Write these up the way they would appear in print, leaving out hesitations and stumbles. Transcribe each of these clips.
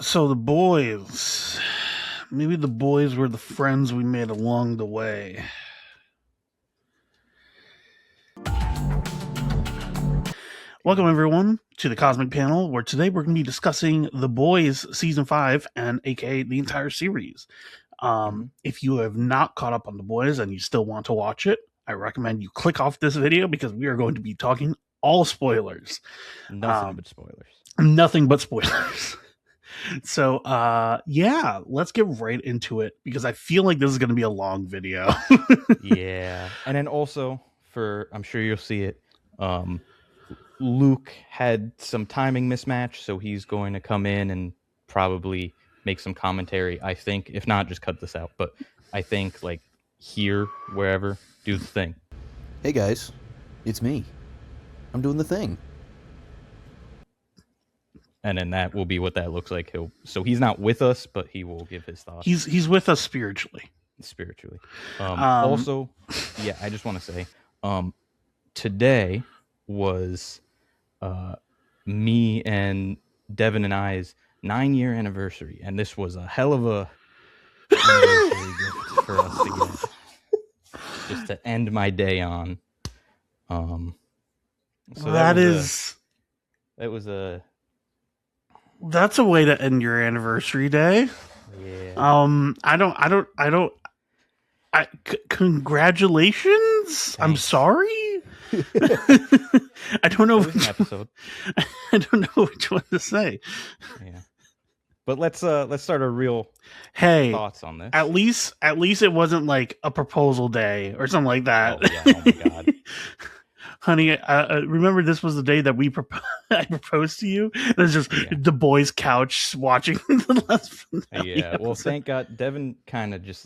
So the boys, maybe the boys were the friends we made along the way. Welcome everyone to the Cosmic Panel, where today we're going to be discussing The Boys Season 5 and aka the entire series. If you have not caught up on The Boys and you still want to watch it, I recommend you click off this video because we are going to be talking all spoilers. Nothing but spoilers. Nothing but spoilers. So, yeah, let's get right into it because I feel like this is going to be a long video. Yeah. And then also, I'm sure you'll see it, Luke had some timing mismatch, so he's going to come in and probably make some commentary, I think. If not, just cut this out. But I think, here, wherever, do the thing. Hey guys, it's me. I'm doing the thing. And then that will be what that looks like. So he's not with us, but he will give his thoughts. He's with us spiritually. Also, yeah, I just want to say, today was me and Devin and I's 9-year anniversary, and this was a hell of a anniversary gift for us to get, just to end my day on. So that's a way to end your anniversary day. Yeah. Congratulations. Thanks. I'm sorry. I don't know which episode. I don't know which one to say. Yeah. But let's start our real thoughts on this. At least it wasn't like a proposal day or something like that. Oh, yeah. Oh my god. Honey, remember this was the day that I proposed to you? There's just the boys' couch watching the last finale. Yeah, well, thank God. Devin kind of just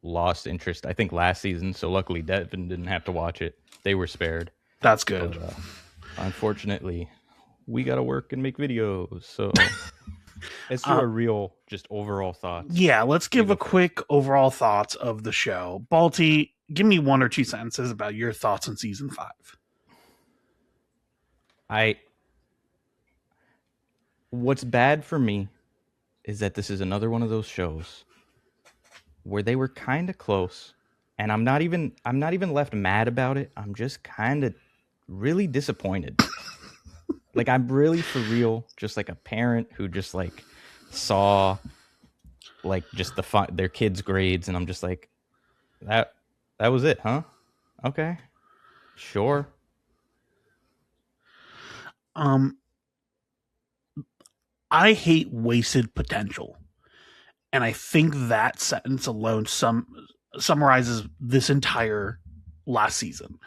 lost interest, I think, last season. So luckily, Devin didn't have to watch it. They were spared. That's good. But, unfortunately, we got to work and make videos. So let's do a real, just overall thoughts. Yeah, let's give a quick overall thoughts of the show. Balti, give me 1 or 2 sentences about your thoughts on season 5. What's bad for me is that this is another one of those shows where they were kind of close, and I'm not even left mad about it. I'm just kind of really disappointed. I'm really, for real, just like a parent who just saw just their kids' grades, and I'm just like, that was it, huh? Okay, sure. I hate wasted potential. And I think that sentence alone summarizes this entire last season.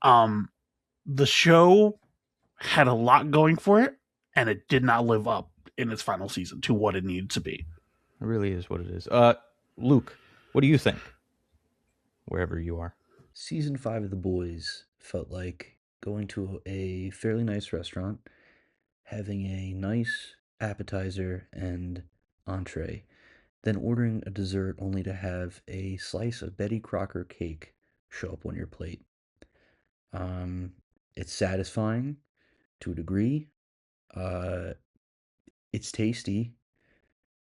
The show had a lot going for it, and it did not live up in its final season to what it needed to be. It really is what it is. Luke, what do you think? Wherever you are. Season 5 of The Boys felt like going to a fairly nice restaurant, having a nice appetizer and entree, then ordering a dessert only to have a slice of Betty Crocker cake show up on your plate. It's satisfying to a degree. It's tasty,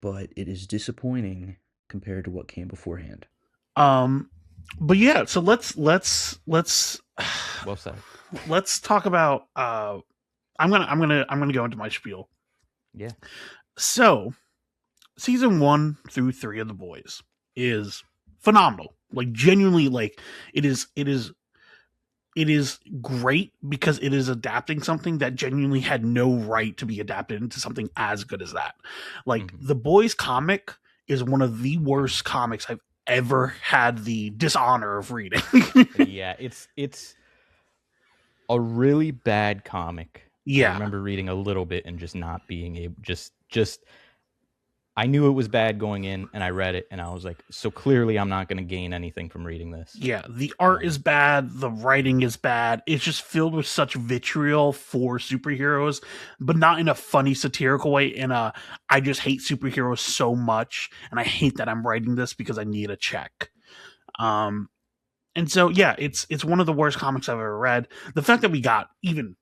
but it is disappointing compared to what came beforehand. But yeah, so let's well said. Let's talk about I'm gonna go into my spiel. Yeah. So season 1 through 3 of The Boys is phenomenal. Genuinely, it is great because it is adapting something that genuinely had no right to be adapted into something as good as that. The Boys comic is one of the worst comics I've ever had the dishonor of reading. Yeah, it's a really bad comic. Yeah. I remember reading a little bit and just not being able, just I knew it was bad going in, and I read it, and I was like, so clearly I'm not going to gain anything from reading this. Yeah, the art is bad, the writing is bad. It's just filled with such vitriol for superheroes, but not in a funny, satirical way, I just hate superheroes so much, and I hate that I'm writing this because I need a check. And so, yeah, it's one of the worst comics I've ever read. The fact that we got even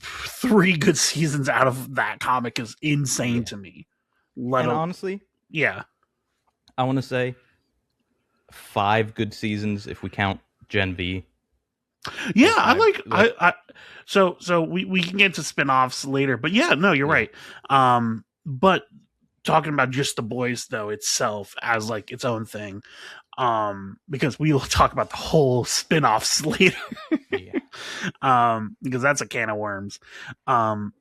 3 good seasons out of that comic is insane to me. let And a honestly, yeah. I want to say 5 good seasons if we count Gen V. Yeah, Or I 5 like like I so we can get to spin-offs later, but yeah, no, you're yeah. right. But talking about just the boys though itself as like its own thing, because we will talk about the whole spin-offs later. Yeah. Because that's a can of worms. Um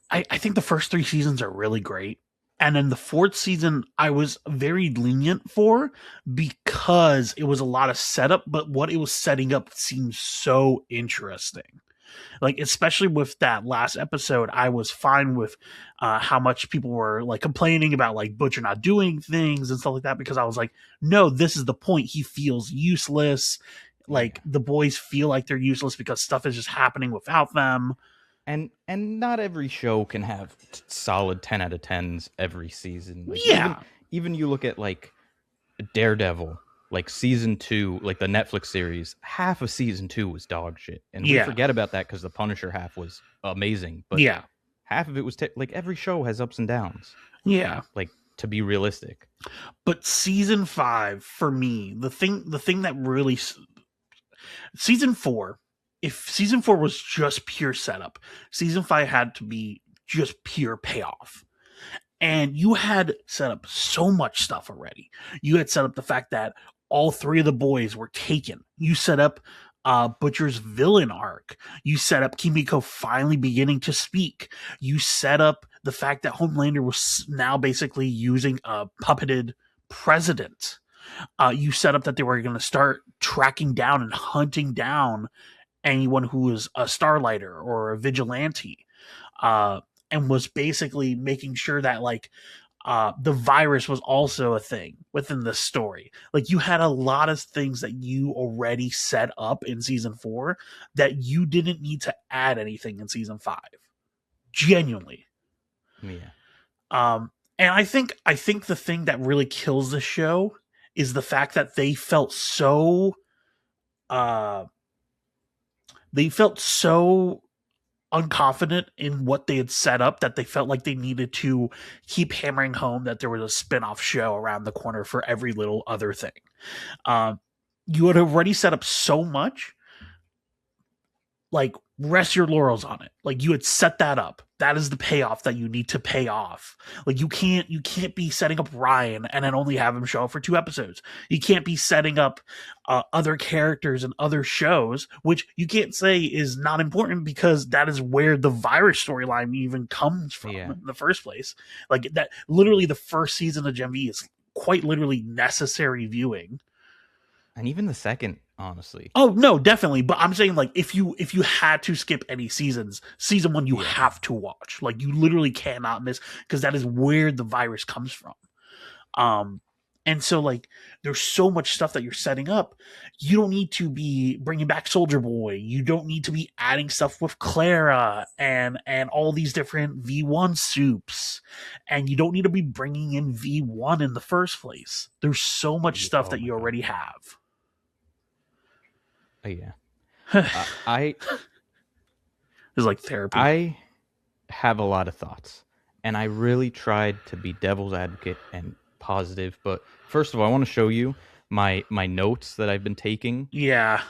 I think the first 3 seasons are really great. And then the fourth season, I was very lenient for because it was a lot of setup, but what it was setting up seemed so interesting. Like, especially with that last episode, I was fine with how much people were like complaining about like Butcher not doing things and stuff like that because I was like, no, this is the point. He feels useless. Like, Yeah. the boys feel like they're useless because stuff is just happening without them. And not every show can have solid 10 out of 10s every season. Like Yeah. even you look at like Daredevil, like season 2, like the Netflix series, half of season 2 was dog shit. And we Yeah. forget about that cuz the Punisher half was amazing, but Yeah. half of it was like every show has ups and downs. Yeah. Like to be realistic. But season 5 for me, the thing that really season 4, if season 4 was just pure setup, season 5 had to be just pure payoff. And you had set up so much stuff already. You had set up the fact that all 3 of the boys were taken. You set up Butcher's villain arc. You set up Kimiko finally beginning to speak. You set up the fact that Homelander was now basically using a puppeted president. You set up that they were going to start tracking down and hunting down anyone who was a starlighter or a vigilante, uh, and was basically making sure that like the virus was also a thing within the story. Like you had a lot of things that you already set up in season 4 that you didn't need to add anything in season 5. Genuinely. Yeah. And I think the thing that really kills the show is the fact that uh they felt so unconfident in what they had set up that they felt like they needed to keep hammering home that there was a spin-off show around the corner for every little other thing. Um, you had already set up so much, like rest your laurels on it. Like you had set that up. That is the payoff that you need to pay off. Like you can't be setting up Ryan and then only have him show up for 2 episodes. You can't be setting up other characters and other shows, which you can't say is not important because that is where the virus storyline even comes from Yeah. in the first place. Like that, literally, the first season of Gen V is quite literally necessary viewing. And even the second, honestly. Oh no, definitely. But I'm saying like if you had to skip any seasons, season 1 you Yeah. have to watch. Like you literally cannot miss because that is where the virus comes from. Um, and so like there's so much stuff that you're setting up. You don't need to be bringing back Soldier Boy. You don't need to be adding stuff with Clara and all these different V1 soups. And you don't need to be bringing in V1 in the first place. There's so much Yeah. stuff Oh that my you God. already have. Yeah. It's like therapy. I have a lot of thoughts, and I really tried to be devil's advocate and positive. But first of all, I want to show you my notes that I've been taking. Yeah.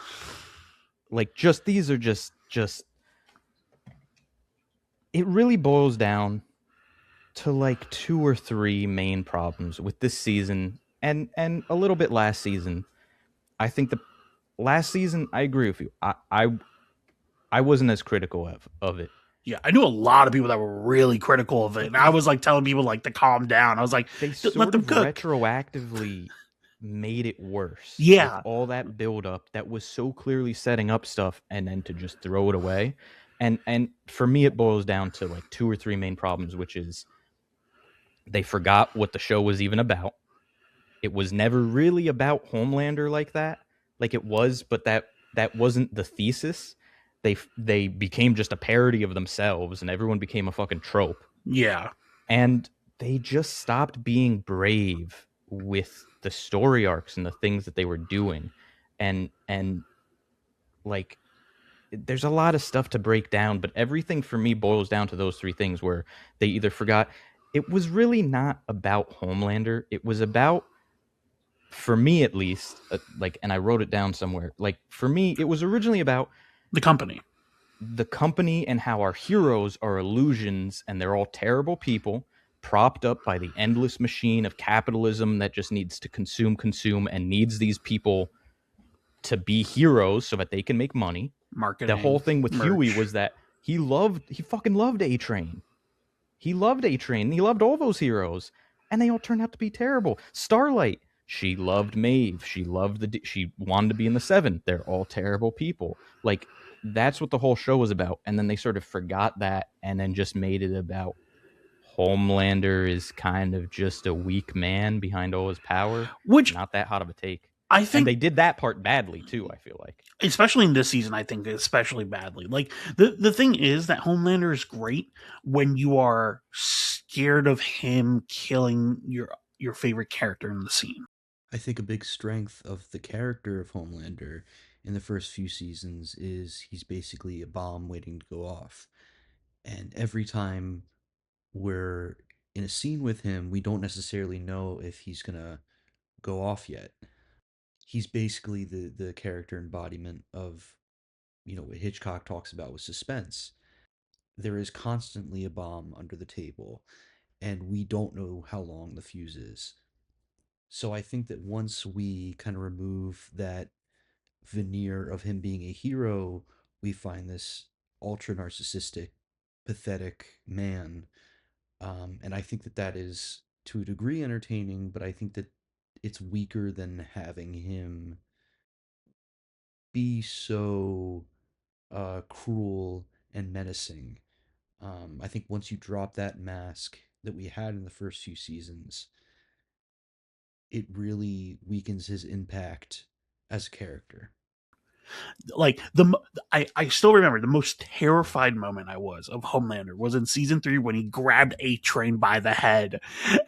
Like, just these are just. It really boils down to like 2 or 3 main problems with this season, and a little bit last season. I think the last season, I agree with you. I wasn't as critical of it. Yeah, I knew a lot of people that were really critical of it, and I was like telling people like to calm down. I was like, They let sort them of cook. retroactively made it worse. Yeah. With all that build up that was so clearly setting up stuff and then to just throw it away. And for me it boils down to like 2 or 3 main problems, which is they forgot what the show was even about. It was never really about Homelander like that. Like it was, but that wasn't the thesis. They became just a parody of themselves and everyone became a fucking trope. Yeah. And they just stopped being brave with the story arcs and the things that they were doing. And like there's a lot of stuff to break down, but everything for me boils down to those 3 things where they either forgot it was really not about Homelander. It was about, for me at least, like, and I wrote it down somewhere. Like, for me, it was originally about The company. the company and how our heroes are illusions and they're all terrible people propped up by the endless machine of capitalism that just needs to consume and needs these people to be heroes so that they can make money. The whole Marketing, thing with Huey merch. was that he fucking loved A Train. He loved A Train. He loved all those heroes, and they all turned out to be terrible. Starlight, she loved Maeve. She wanted to be in the Seven. They're all terrible people. Like, that's what the whole show was about. And then they sort of forgot that, and then just made it about Homelander is kind of just a weak man behind all his power. Which Not that hot of a take. I And think, they did that part badly too, I feel like. especially in this season, I think especially badly. Like the thing is that Homelander is great when you are scared of him killing your favorite character in the scene. I think a big strength of the character of Homelander in the first few seasons is he's basically a bomb waiting to go off. And every time we're in a scene with him, we don't necessarily know if he's going to go off yet. He's basically the character embodiment of, what Hitchcock talks about with suspense. There is constantly a bomb under the table, and we don't know how long the fuse is. So I think that once we kind of remove that veneer of him being a hero, we find this ultra narcissistic, pathetic man. And I think that that is to a degree entertaining, but I think that it's weaker than having him be so cruel and menacing. I think once you drop that mask that we had in the first few seasons, it really weakens his impact as a character. Like I still remember the most terrified moment I was of Homelander was in season 3 when he grabbed A Train by the head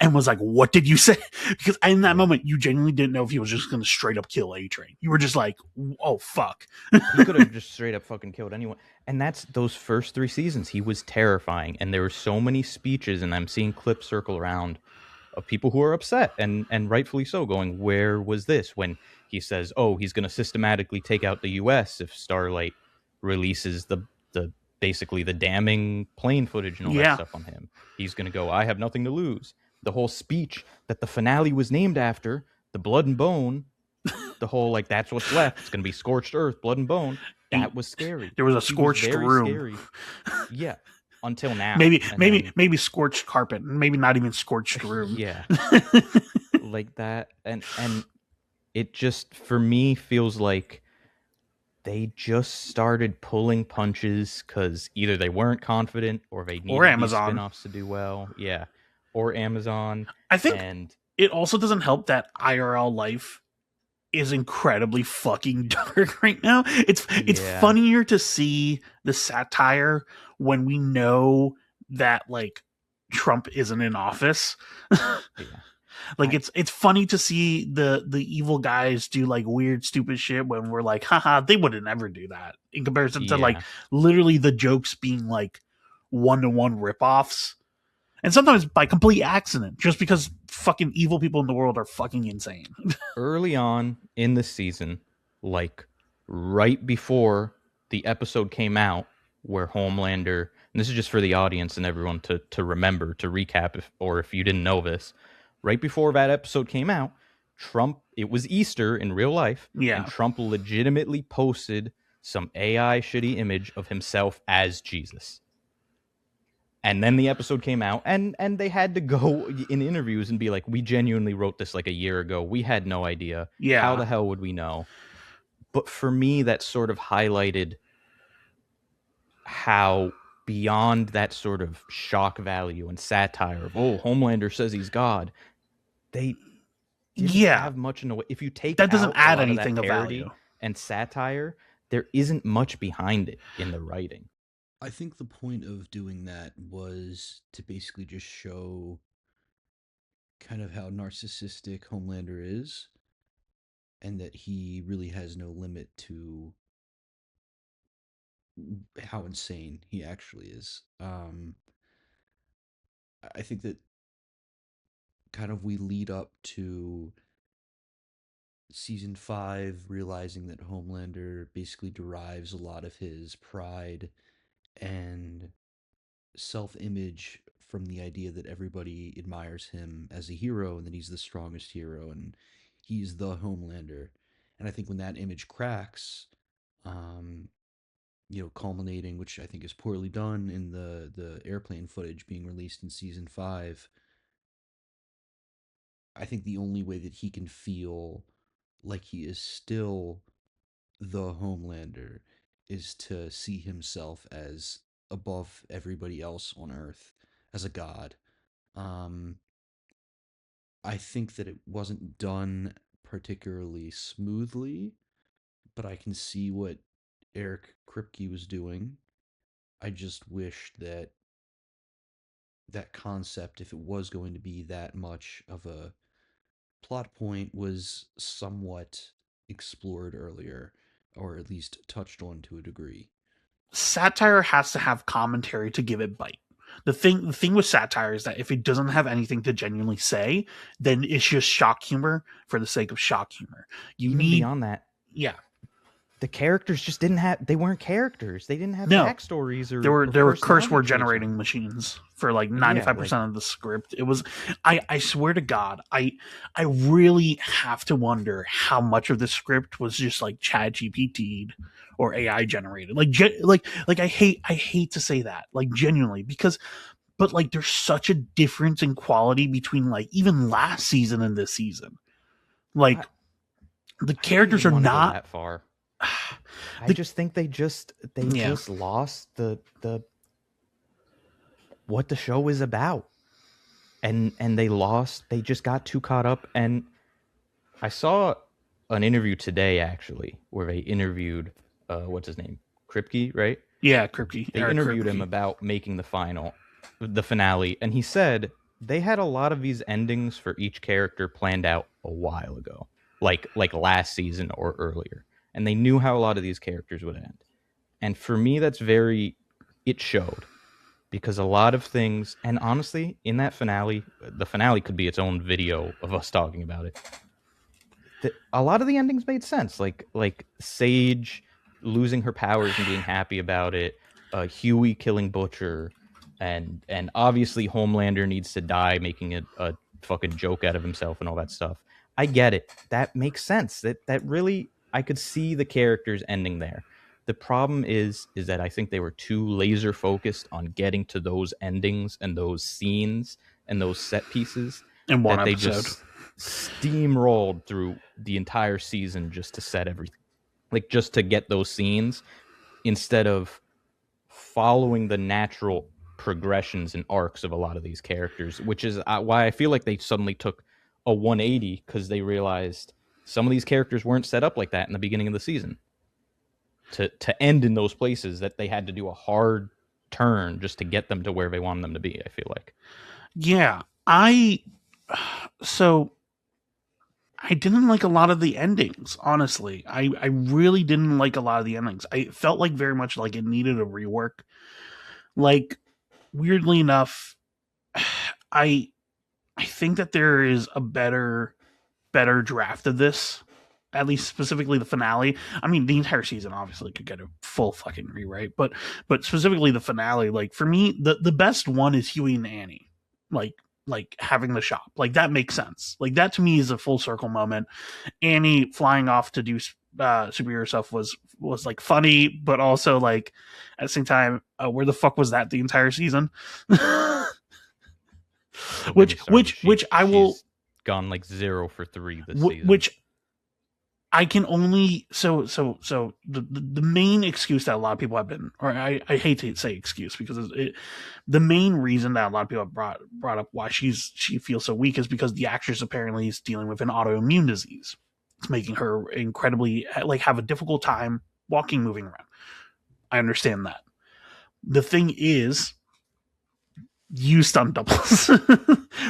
and was like, "What did you say?" Because in that Yeah. moment you genuinely didn't know if he was just going to straight up kill A Train. You were just like, "Oh fuck." He could have just straight up fucking killed anyone. And that's those first 3 seasons. He was terrifying. And there were so many speeches, and I'm seeing clips circle around of people who are upset and rightfully so, going, where was this? When he says, oh, he's gonna systematically take out the US if Starlight releases the basically the damning plane footage and all that Yeah, stuff on him. He's gonna go, I have nothing to lose. The whole speech that the finale was named after, the blood and bone, the whole like that's what's left. It's gonna be scorched earth, blood and bone. he, That was scary. there was a He was scorched very room. scary. Yeah. Until now. maybe And maybe then maybe scorched carpet, maybe not even scorched room. yeah. Like that. And it just for me feels like they just started pulling punches because either they weren't confident or they Or needed these Amazon. spin-offs to do well. Yeah. Or Amazon. I think And it also doesn't help that IRL life is incredibly fucking dark right now. It's yeah. funnier to see the satire when we know that like Trump isn't in office. Yeah. Like I it's funny to see the evil guys do like weird stupid shit when we're like, haha, they would never do that in comparison to like yeah. literally the jokes being like one-to-one ripoffs. And sometimes by complete accident, just because fucking evil people in the world are fucking insane. Early on in the season, like right before the episode came out, where Homelander, and this is just for the audience and everyone to remember, to recap, if you didn't know this, right before that episode came out, Trump, it was Easter in real life, and Yeah. Trump legitimately posted some AI shitty image of himself as Jesus. And then the episode came out, and they had to go in interviews and be like, we genuinely wrote this like a year ago. We had no idea. How Yeah. the hell would we know? But for me, that sort of highlighted how beyond that sort of shock value and satire of, oh, Homelander says he's God, they didn't Yeah. have much in a way. If you take That doesn't out a add lot of that anything of value. parody and satire, there isn't much behind it in the writing. I think the point of doing that was to basically just show kind of how narcissistic Homelander is and that he really has no limit to how insane he actually is. I think that kind of we lead up to season 5 realizing that Homelander basically derives a lot of his pride and self-image from the idea that everybody admires him as a hero and that he's the strongest hero and he's the Homelander. And I think when that image cracks, um, culminating, which I think is poorly done in the airplane footage being released in season 5, I think the only way that he can feel like he is still the Homelander is to see himself as above everybody else on Earth, as a god. Um, I think that it wasn't done particularly smoothly, but I can see what Eric Kripke was doing. I just wish that that concept, if it was going to be that much of a plot point, was somewhat explored earlier, or at least touched on to a degree. Satire has to have commentary to give it bite. The thing with satire is that if it doesn't have anything to genuinely say, then it's just shock humor for the sake of shock humor. You Even need, beyond that, yeah, the characters just didn't have, they weren't characters. They didn't have no, backstories there were or there were curse personality word traits or generating anything. machines for like Yeah, 95% of the script. It was, I swear to God, I really have to wonder how much of the script was just like Chat GPT'd or AI generated. Like I hate to say that, like genuinely, because but like there's such a difference in quality between like even last season and this season. I, Like the I don't characters even are want to go not that far. I the just think they yeah. just lost the what the show is about. And they just got too caught up. And I saw an interview today actually where they interviewed what's his name? Kripke, right? Yeah, Kripke, They Eric interviewed him Kripke. about making the finale, and he said they had a lot of these endings for each character planned out a while ago, like last season or earlier, and they knew how a lot of these characters would end. And for me, it showed because a lot of things, and honestly, in that finale, the finale could be its own video of us talking about it. A lot of the endings made sense, like Sage losing her powers and being happy about it, Huey killing Butcher, and obviously Homelander needs to die, making a fucking joke out of himself and all that stuff. I get it. That makes sense. That really, I could see the characters ending there. The problem is that I think they were too laser focused on getting to those endings and those scenes and those set pieces In one that they episode. just steamrolled through the entire season just to set everything, like just to get those scenes instead of following the natural progressions and arcs of a lot of these characters, which is why I feel like they suddenly took a 180 because they realized some of these characters weren't set up like that in the beginning of the season to end in those places, that they had to do a hard turn just to get them to where they wanted them to be, I feel like. Yeah. I so I didn't like a lot of the endings, honestly. I really didn't like a lot of the endings. I felt like very much like it needed a rework. Like weirdly enough, I I think that there is a better draft of this, at least specifically the finale. I mean, the entire season obviously could get a full fucking rewrite, but specifically the finale, like for me, the best one is Huey and Annie, like like having the shop, like that makes sense. Like that to me is a full circle moment. Annie flying off to do superhero stuff was like funny, but also like at the same time, where the fuck was that the entire season? Don't get me which started. which which I will She's gone like 0 for 3 this season. which I can only the main excuse that a lot of people have been, or I hate to say excuse because the main reason that a lot of people have brought up why she feels so weak is because the actress apparently is dealing with an autoimmune disease. It's making her incredibly like have a difficult time walking, moving around. I understand that. The thing is, use stunt doubles.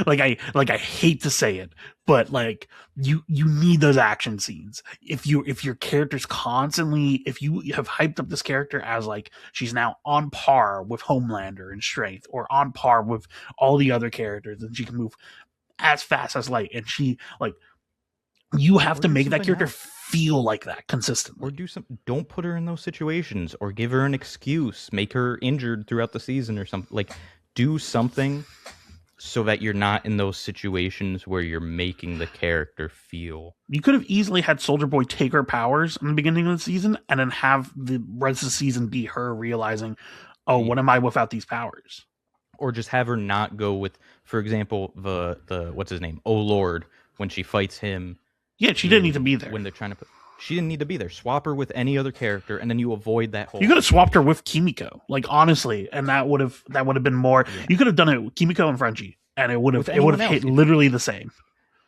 like I hate to say it, but like you need those action scenes. If your character's constantly, if you have hyped up this character as like she's now on par with Homelander in strength or on par with all the other characters and she can move as fast as light, and she like you have Or to do make that something character else. feel like that Or consistently. do some. Don't put her in those situations, or give her an excuse. Make her injured throughout the season, or something. Like, do something so that you're not in those situations where you're making the character feel. You could have easily had Soldier Boy take her powers in the beginning of the season, and then have the rest of the season be her realizing, oh, what am I without these powers? Or just have her not go with, for example, the what's his name, oh Lord, when she fights him Yeah, she didn't need to in be there. when they're trying to put. She didn't need to be there. Swap her with any other character, and then you avoid that whole. You could have swapped her situation. with Kimiko, like honestly, and that would have been more. Yeah. You could have done it with Kimiko and Frenchie, and it would With have it would have anyone hit else, literally the same.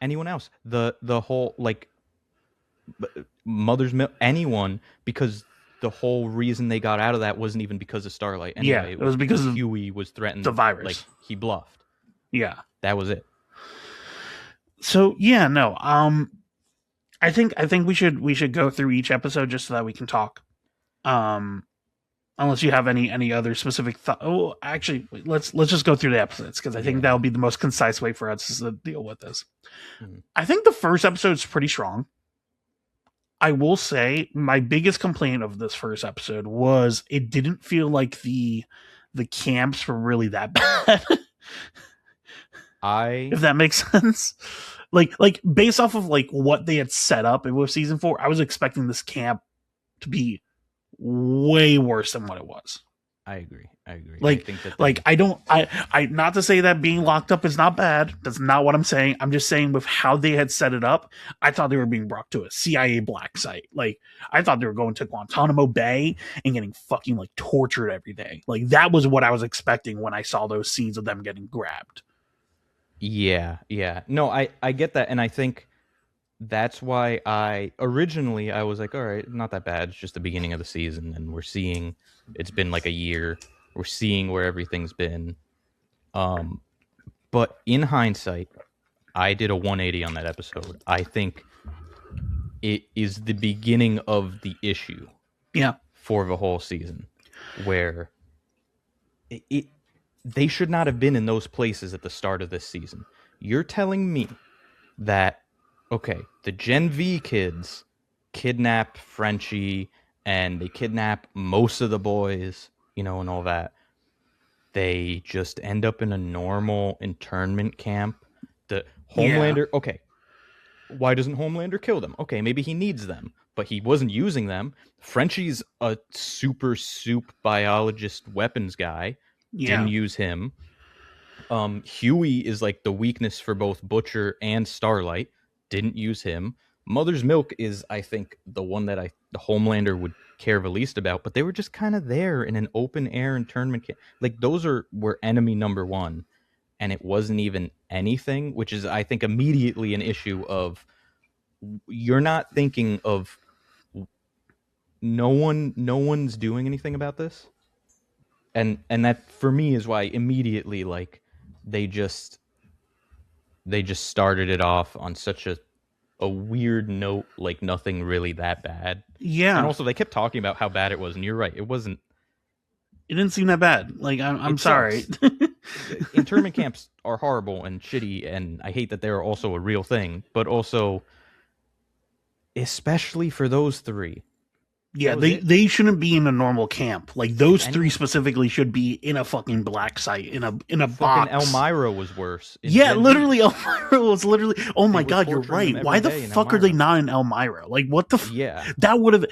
anyone else, the whole like mother's milk, anyone, because the whole reason they got out of that wasn't even because of Starlight. Yeah, Anyway, it it was was because because of Huey was threatened. the virus. Like, he bluffed. Yeah. That was it. So yeah, no. I think we should go through each episode just so that we can talk. Um, unless you have any other specific thought. Oh, actually, let's just go through the episodes, because I think Yeah. that'll be the most concise way for us to deal with this. Mhm. I think the first episode is pretty strong. I will say my biggest complaint of this first episode was it didn't feel like the camps were really that bad. If that makes sense. Like based off of like what they had set up with season 4, I was expecting this camp to be way worse than what it was. I agree. I Like, think that like I don't, I not to say that being locked up is not bad. That's not what I'm saying. I'm just saying with how they had set it up, I thought they were being brought to a CIA black site. Like, I thought they were going to Guantanamo Bay and getting fucking like tortured every day. Like, that was what I was expecting when I saw those scenes of them getting grabbed. Yeah, yeah. No, I get that, and I think that's why I was like, all right, not that bad. It's just the beginning of the season, and we're seeing it's been like a year. We're seeing where everything's been. But in hindsight, I did a 180 on that episode. I think it is the beginning of the issue. Yeah. For the whole season, where they should not have been in those places at the start of this season. You're telling me that, okay, the Gen V kids kidnap Frenchie and they kidnap most of the boys, and all that. They just end up in a normal internment camp. The Homelander, okay, why doesn't Homelander kill them? Okay, maybe he needs them, but he wasn't using them. Frenchie's a super soup biologist weapons guy. Didn't use him. Huey is like the weakness for both Butcher and Starlight. Didn't use him. Mother's Milk is, I think, the one that the Homelander would care the least about, but they were just kind of there in an open air internment camp. Like, those were enemy number one, and it wasn't even anything, which is, I think, immediately an issue of you're not thinking of no one's doing anything about this. And that for me is why immediately, like, they just started it off on such a weird note, like nothing really that bad. Yeah. And also they kept talking about how bad it was, and you're right, it wasn't. It didn't seem that bad. Like, I'm sorry. Internment camps are horrible and shitty, and I hate that they're also a real thing, but also, especially for those three. Yeah, they shouldn't be in a normal camp. Like, those three specifically should be in a fucking black site, in a box. Fucking Elmira was worse. Yeah, literally, Elmira was literally. Oh my god, you're right. Why the fuck are they not in Elmira? Like, what the? Yeah, that would have.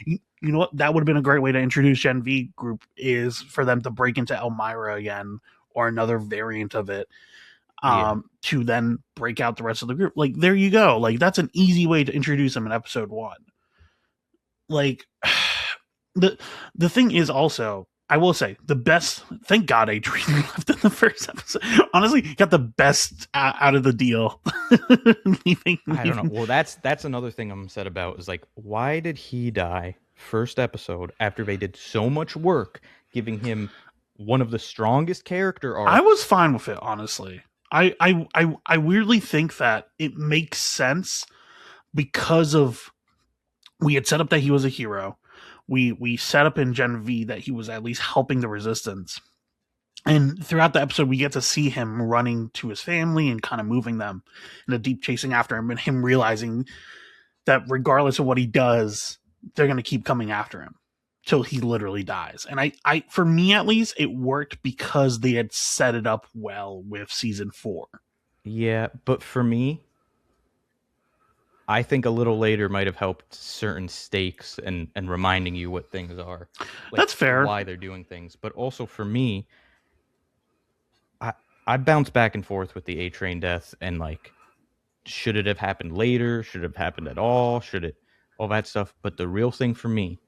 You know what? That would have been a great way to introduce Gen V group, is for them to break into Elmira again, or another variant of it. To then break out the rest of the group. Like, there you go. Like, that's an easy way to introduce them in episode 1. Like, the thing is also, I will say, the best, thank God Adrian left in the first episode. Honestly, got the best out of the deal. leaving. I don't know. Well, that's another thing I'm upset about, is like, why did he die first episode after they did so much work giving him one of the strongest character arcs? I was fine with it, honestly. I weirdly think that it makes sense because of, we had set up that he was a hero. We set up in Gen V that he was at least helping the resistance. And throughout the episode, we get to see him running to his family and kind of moving them in a deep chasing after him, and him realizing that regardless of what he does, they're going to keep coming after him till he literally dies. And for me at least, it worked because they had set it up well with season 4. Yeah, but for me, I think a little later might have helped certain stakes and reminding you what things are, like That's fair. why they're doing things. But also for me, I bounce back and forth with the A Train death and like, should it have happened later? Should it have happened at all? Should it all that stuff? But the real thing for me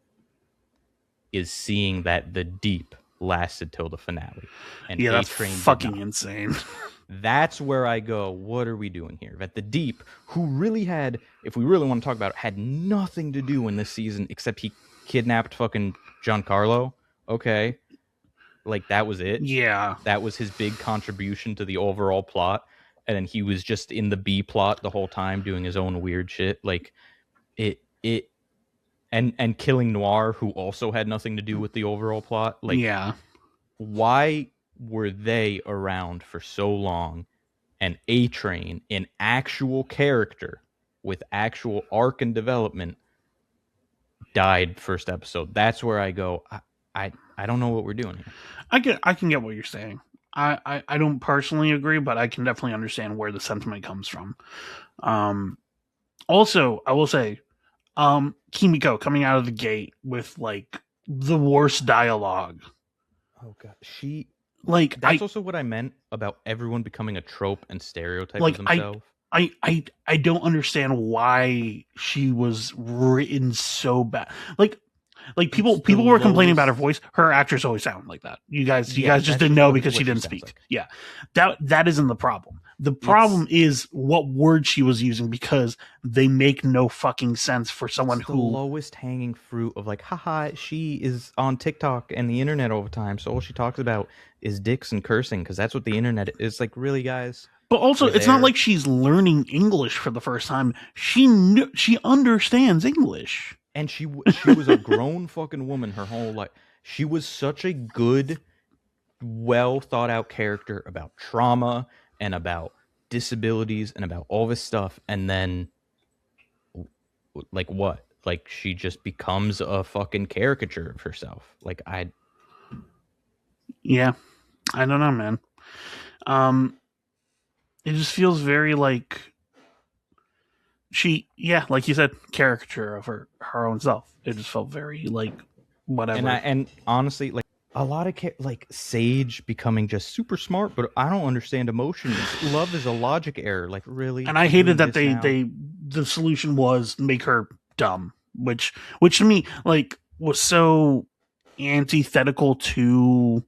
is seeing that the deep lasted till the finale, and Yeah, A that's Train fucking insane. That's where I go, what are we doing here? That the Deep, who really had, if we really want to talk about it, had nothing to do in this season except he kidnapped fucking Giancarlo. Okay. Like, that was it. Yeah. That was his big contribution to the overall plot. And then he was just in the B plot the whole time doing his own weird shit. Like, and killing Noir, who also had nothing to do with the overall plot. Like, yeah. Why were they around for so long? And A Train, an actual character with actual arc and development, died first episode. That's where I go, I don't know what we're doing here. I can get what you're saying. I don't personally agree, but I can definitely understand where the sentiment comes from. Also, I will say, Kimiko coming out of the gate with like the worst dialogue. Oh god, that's also what I meant about everyone becoming a trope and stereotype like of themselves. I don't understand why she was written so bad. Like people were complaining about her voice. Her actress always sounded like that. You guys just didn't know because she didn't speak. Like. Yeah, that isn't the problem. The problem is what word she was using, because they make no fucking sense for someone who lowest hanging fruit of like, haha, she is on TikTok and the internet all the time, so all she talks about is dicks and cursing because that's what the internet is. Like, really, guys? But also, it's not like she's learning English for the first time. She understands English. And she was a grown fucking woman her whole life. She was such a good, well thought out character about trauma and about disabilities and about all this stuff. And then, like, what? Like, she just becomes a fucking caricature of herself. Like, yeah, I don't know, man. It just feels very like she, like you said, caricature of her own self. It just felt very like whatever. And honestly, like, a lot of like Sage becoming just super smart, but I don't understand emotions. Love is a logic error. Like, really? And I hated that the solution was make her dumb, which to me like was so antithetical to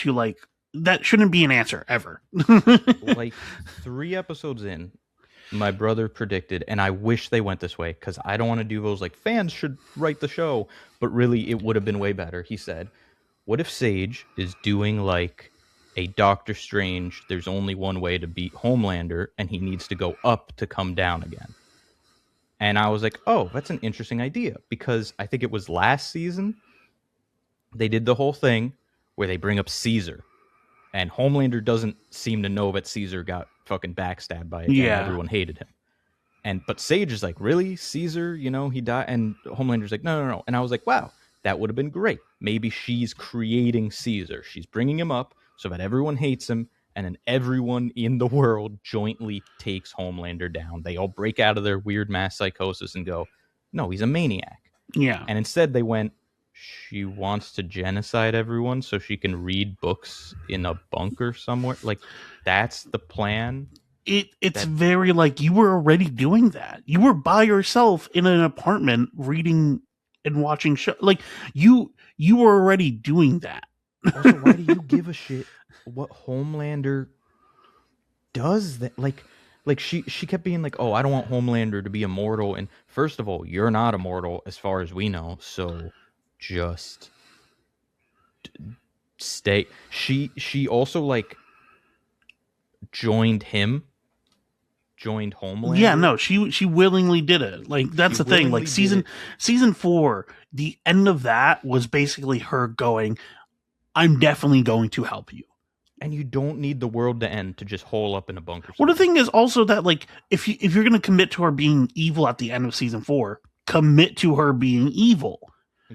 like, that shouldn't be an answer ever. Like 3 episodes in, my brother predicted, and I wish they went this way because I don't want to do those like fans should write the show, but really it would have been way better. He said, what if Sage is doing like a Doctor Strange, there's only one way to beat Homelander, and he needs to go up to come down again? And I was like, oh, that's an interesting idea, because I think it was last season they did the whole thing where they bring up Caesar, and Homelander doesn't seem to know that Caesar got fucking backstabbed by it. Yeah. And everyone hated him. But Sage is like, really? Caesar, he died? And Homelander's like, no. And I was like, wow, that would have been great. Maybe she's creating Caesar. She's bringing him up so that everyone hates him, and then everyone in the world jointly takes Homelander down. They all break out of their weird mass psychosis and go, no, he's a maniac. Yeah. And instead they went, she wants to genocide everyone so she can read books in a bunker somewhere. Like, that's the plan. It's very like, you were already doing that. You were by yourself in an apartment reading and watching show. Like, you were already doing that. Also, why do you give a shit what Homelander does? That like she kept being like, oh, I don't want Homelander to be immortal. And first of all, you're not immortal as far as we know, so just stay. She also like joined Homelander. Yeah, no, she willingly did it. Like, that's the thing. Like, season 4, the end of that was basically her going, I'm definitely going to help you. And you don't need the world to end to just hole up in a bunker Well, the somewhere. thing is also that like if you're gonna commit to her being evil at the end of season 4, commit to her being evil.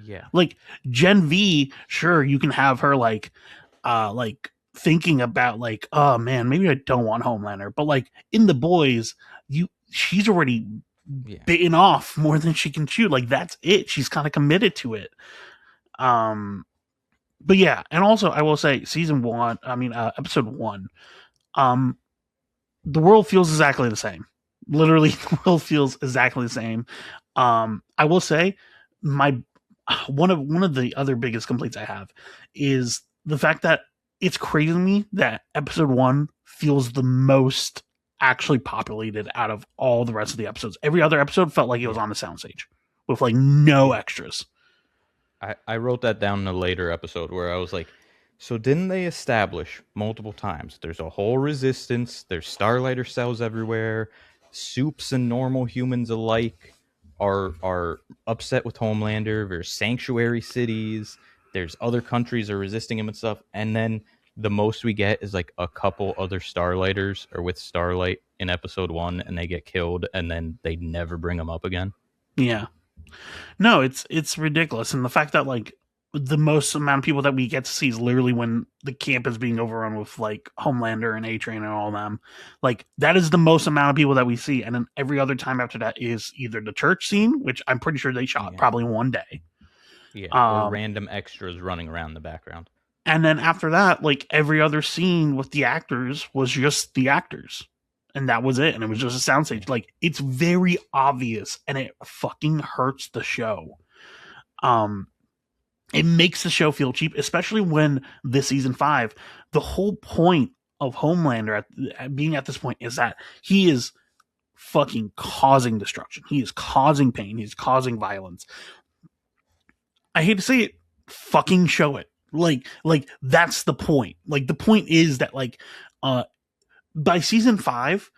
Yeah. Like Gen V, sure you can have her like thinking about like, oh man, maybe I don't want Homelander, but like in the boys, she's already Yeah. bitten off more than she can chew. Like that's it. She's kind of committed to it. Um, but yeah, and also I will say, episode 1, um, the world feels exactly the same. Literally, the world feels exactly the same. I will say, my one of the other biggest complaints I have is the fact that it's crazy to me that episode 1 feels the most actually populated out of all the rest of the episodes. Every other episode felt like it was Yeah. on the soundstage with like no Yeah. extras. I wrote that down in a later episode where I was like, so didn't they establish multiple times there's a whole resistance, there's starlighter cells everywhere, soups and normal humans alike are upset with Homelander, there's sanctuary cities, there's other countries are resisting him and stuff, and then the most we get is like a couple other starlighters are with Starlight in episode 1 and they get killed and then they never bring them up again. Yeah. No, it's ridiculous, and the fact that like the most amount of people that we get to see is literally when the camp is being overrun with like Homelander and A Train and all them. Like that is the most amount of people that we see, and then every other time after that is either the church scene, which I'm pretty sure they shot Yeah. probably one day, Yeah, or um, random extras running around the background. and then after that, like every other scene with the actors was just the actors. And that was it. And it was just a Yeah. soundstage. Like it's very obvious and it fucking hurts the show. Um, it makes the show feel cheap, especially when this season 5, the whole point of Homelander at being at this point is that he is fucking causing destruction. He is causing pain. He's causing violence. I hate to say it, fucking show it. Like that's the point. Like the point is that like uh by season 5,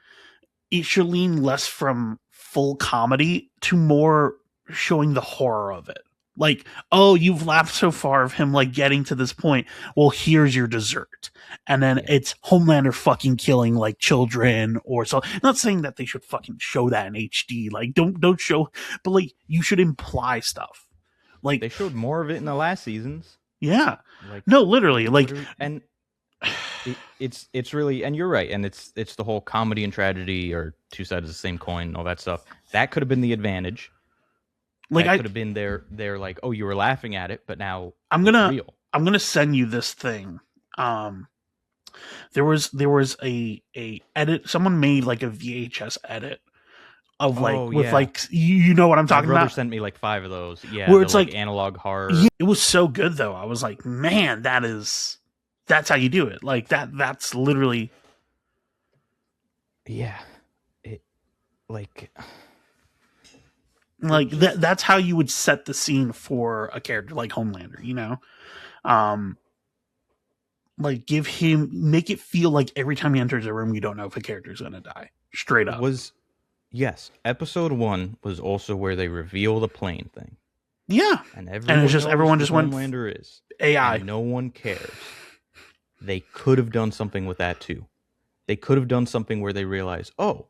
it should lean less from full comedy to more showing the horror of it. Like, oh, you've laughed so far of him like getting to this point. Well, here's your dessert. And then Yeah. it's Homelander fucking killing like children or so. Not saying that they should fucking show that in HD. Like, don't show, but like you should imply stuff. Like, They showed more of it in the last seasons. yeah. Like No, literally, like literally, and it's really, and you're right, and it's the whole comedy and tragedy or two sides of the same coin and all that stuff. That could have been the advantage. like That I could have been their like, oh, you were laughing at it, but now I'm it's gonna real. I'm gonna send you this thing. Um there was a edit, someone made like a VHS edit of like Oh with yeah. like you know what I'm My talking brother about? sent me like 5 of those. Yeah, Where the it's like like analog horror. yeah, it was so good though. I was like, man, that's how you do it. Like that's literally Yeah. It like like just that's how you would set the scene for a character like Homelander, you know? Um like make it feel like every time he enters a room you don't know if a character's gonna die. Straight up. was yes, episode 1 was also where they reveal the plane thing. Yeah. And And it's just knows everyone who just went Homelander is. AI. And no one cares. They could have done something with that too. They could have done something where they realize, oh,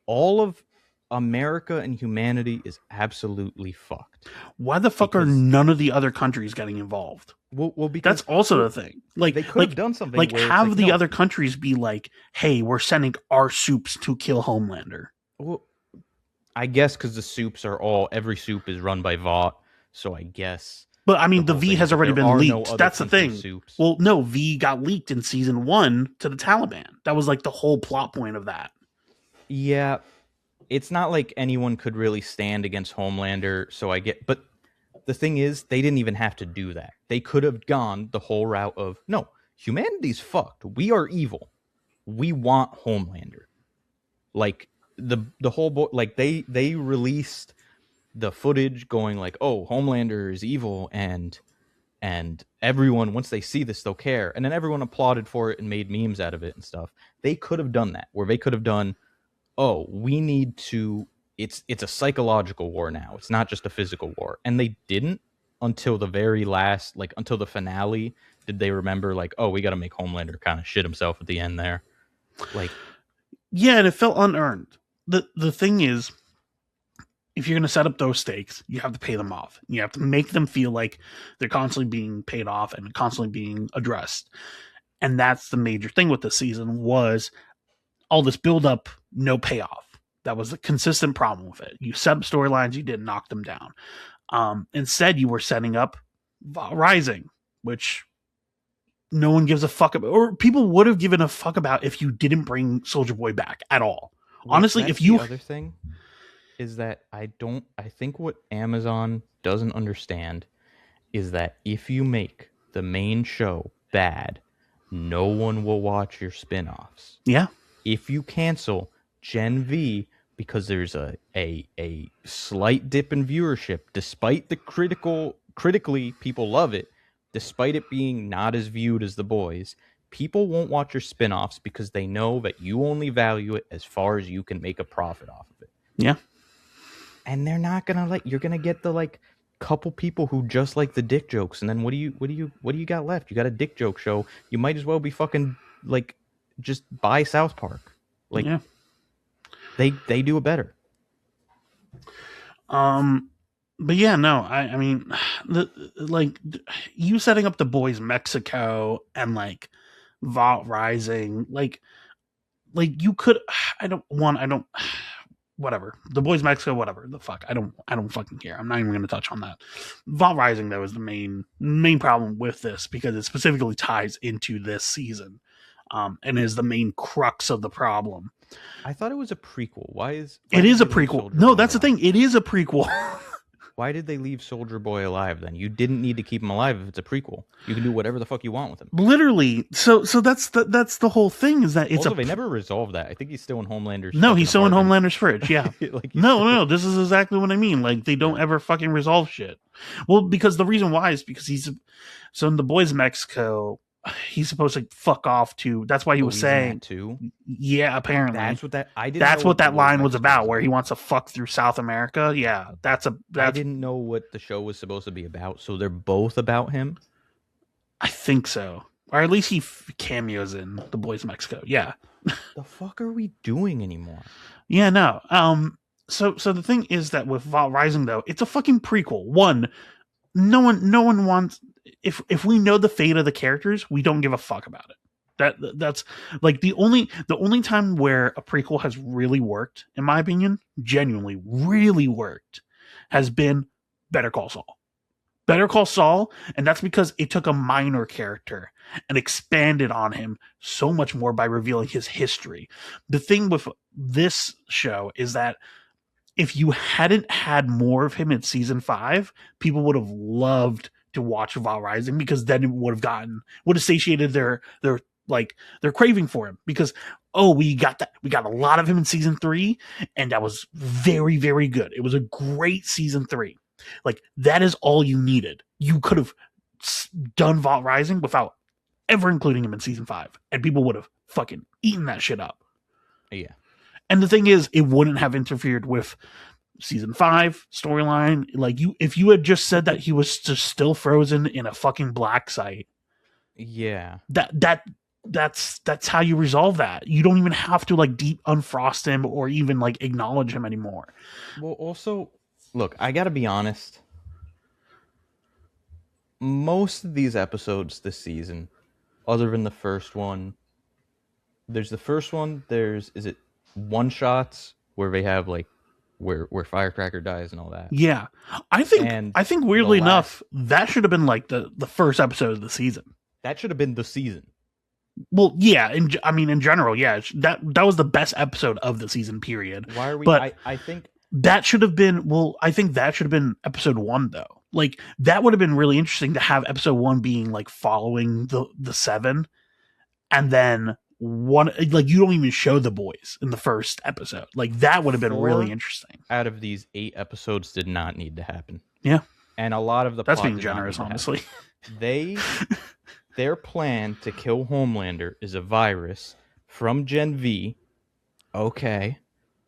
all of America and humanity is absolutely fucked. Why the fuck are Because none of the other countries getting involved? well because That's also the thing. Like they could have done something like where it's have like, the no, other countries be like, "Hey, we're sending our soups to kill Homelander." well, I guess because the soups are all every soup is run by Vought, so I guess But I mean, the whole V thing is has that already there been are no leaked. other That's the country thing. soups. Well, no, V got leaked in season 1 to the Taliban. That was like the whole plot point of that. Yeah, it's not like anyone could really stand against Homelander, so I get, but the thing is, they didn't even have to do that. They could have gone the whole route of, no, humanity's fucked. We are evil. We want Homelander. Like the whole like they released the footage going like, oh, Homelander is evil, and everyone, once they see this, they'll care, and then everyone applauded for it and made memes out of it and stuff. They could have done that, where they could have done, oh, we need to, it's a psychological war now, it's not just a physical war, and they didn't until the very last, like until the finale. did they remember like, oh, we got to make Homelander kind of shit himself at the end there? Like, Yeah, and it felt unearned. The thing is, if you're going to set up those stakes, you have to pay them off. You have to make them feel like they're constantly being paid off and constantly being addressed. And that's the major thing with this season was all this build up, no payoff. That was a consistent problem with it. You set up storylines, you didn't knock them down. Instead, you were setting up Rising, which no one gives a fuck about, or people would have given a fuck about if you didn't bring Soldier Boy back at all. Honestly, if you the other thing is that I think what Amazon doesn't understand is that if you make the main show bad, no one will watch your spin-offs. Yeah. If you cancel Gen V because there's a slight dip in viewership, despite the critically people love it, despite it being not as viewed as The Boys, people won't watch your spin-offs because they know that you only value it as far as you can make a profit off of it. Yeah. And they're not gonna you're gonna get the couple people who just like the dick jokes, and then what do you got left? You got a dick joke show. You might as well be fucking just buy South Park. Yeah. They do it better. But yeah, no, I mean, you setting up The Boys Mexico and Vault Rising, you could, whatever. The Boys Mexico, whatever the fuck. I don't fucking care. I'm not even going to touch on that. Vault Rising though is the main problem with this because it specifically ties into this season, and is the main crux of the problem. I thought it was a prequel. Why it is a prequel? No, that's the thing. It is a prequel. Why did they leave Soldier Boy alive then? You didn't need to keep him alive if it's a prequel. You can do whatever the fuck you want with him. Literally. So that's the whole thing is that it's also, they never resolved that. I think he's still in Homelander's No, he's still in Homelander's fridge, yeah. No, this is exactly what I mean. They don't ever fucking resolve shit. Well, because the reason why is because so in The Boys Mexico, he's supposed to fuck off to. That's why he was saying too. Yeah, apparently that's what that line was about, where he wants to fuck through South America. Yeah, I didn't know what the show was supposed to be about. So they're both about him. I think so, or at least he cameos in The Boys Mexico. Yeah. The fuck are we doing anymore? Yeah, no. So the thing is that with Vault Rising though, it's a fucking prequel. One, no one wants. If we know the fate of the characters, we don't give a fuck about it. That's the only time where a prequel has really worked, in my opinion, genuinely really worked, has been Better Call Saul. Better Call Saul, and that's because it took a minor character and expanded on him so much more by revealing his history. The thing with this show is that if you hadn't had more of him in season 5, people would have loved to watch Vault Rising because then it would have satiated their craving for him because we got a lot of him in season 3 and that was very, very good. It was a great season 3. That is all you needed. You could have done Vault Rising without ever including him in season 5 and people would have fucking eaten that shit up. Yeah. And the thing is, it wouldn't have interfered with season 5 storyline. If you had just said that he was just still frozen in a fucking black site. Yeah. That's how you resolve that. You don't even have to deep unfrost him or even acknowledge him anymore. Well, also, look, I gotta be honest. Most of these episodes this season, other than the first one, is it one shots where they have where Firecracker dies and all that. Yeah. I think weirdly enough, that should have been the first episode of the season. That should have been the season. Well, yeah, in general, yeah, that was the best episode of the season period. Why are we but I think that should have been I think that should have been episode 1 though. That would have been really interesting to have episode 1 being following the 7 and then one you don't even show the boys in the first episode. That would have been really interesting. Out of these 8 episodes did not need to happen. Yeah. And a lot of the that's being generous, honestly. Their plan to kill Homelander is a virus from Gen V. Okay.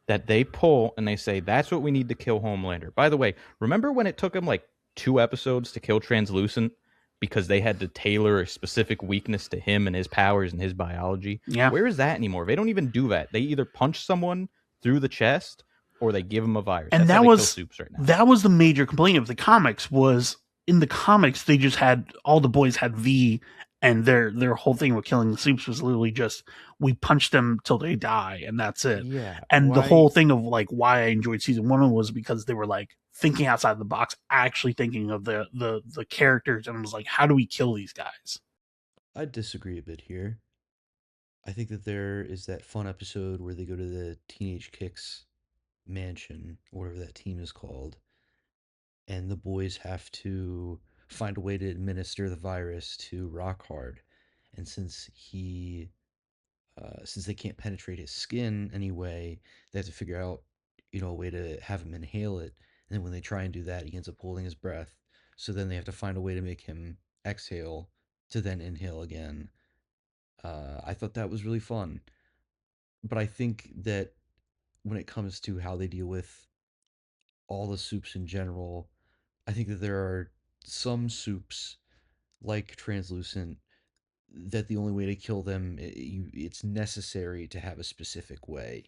That they pull and they say that's what we need to kill Homelander. By the way, remember when it took him 2 episodes to kill Translucent? because they had to tailor a specific weakness to him and his powers and his biology. Yeah. Where is that anymore? They don't even do that. They either punch someone through the chest or they give them a virus. And That's how they kill Supes right now. that was the major complaint of the comics. Was in the comics they just had all the boys had V, and their whole thing with killing the Supes was literally just we punch them till they die, and that's it. Yeah. And the whole thing of like why I enjoyed season 1 was because they were like thinking outside the box, actually thinking of the characters, and was like, how do we kill these guys? I disagree a bit here. I think that there is that fun episode where they go to the Teenage Kicks mansion, or whatever that team is called, and the boys have to find a way to administer the virus to Rockhard. And since they can't penetrate his skin anyway, they have to figure out, a way to have him inhale it. And then when they try and do that, he ends up holding his breath. So then they have to find a way to make him exhale to then inhale again. I thought that was really fun. But I think that when it comes to how they deal with all the Supes in general, I think that there are some Supes, like Translucent, that the only way to kill them, it's necessary to have a specific way.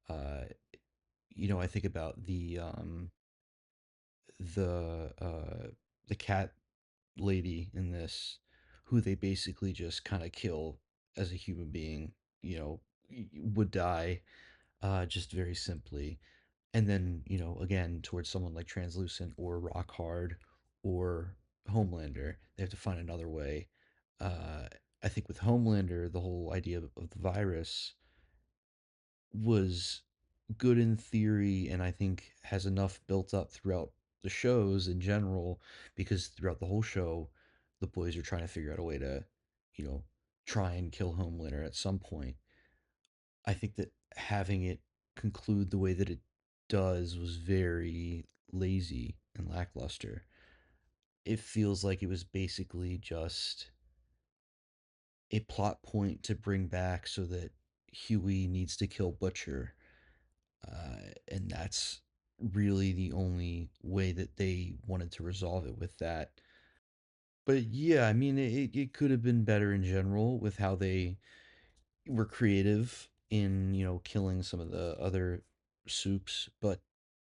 Uh, I think about the the cat lady in this, who they basically just kind of kill as a human being. Would die, just very simply. And then, again, towards someone like Translucent or Rock Hard or Homelander, they have to find another way. Uh, I think with Homelander, the whole idea of the virus was good in theory, and I think has enough built up throughout the shows in general, because throughout the whole show, the boys are trying to figure out a way to, you know, try and kill Homelander at some point. I think that having it conclude the way that it does was very lazy and lackluster. It feels like it was basically just a plot point to bring back so that Huey needs to kill Butcher. And that's really the only way that they wanted to resolve it with that. But yeah, I mean, it could have been better in general with how they were creative in, killing some of the other Supes. But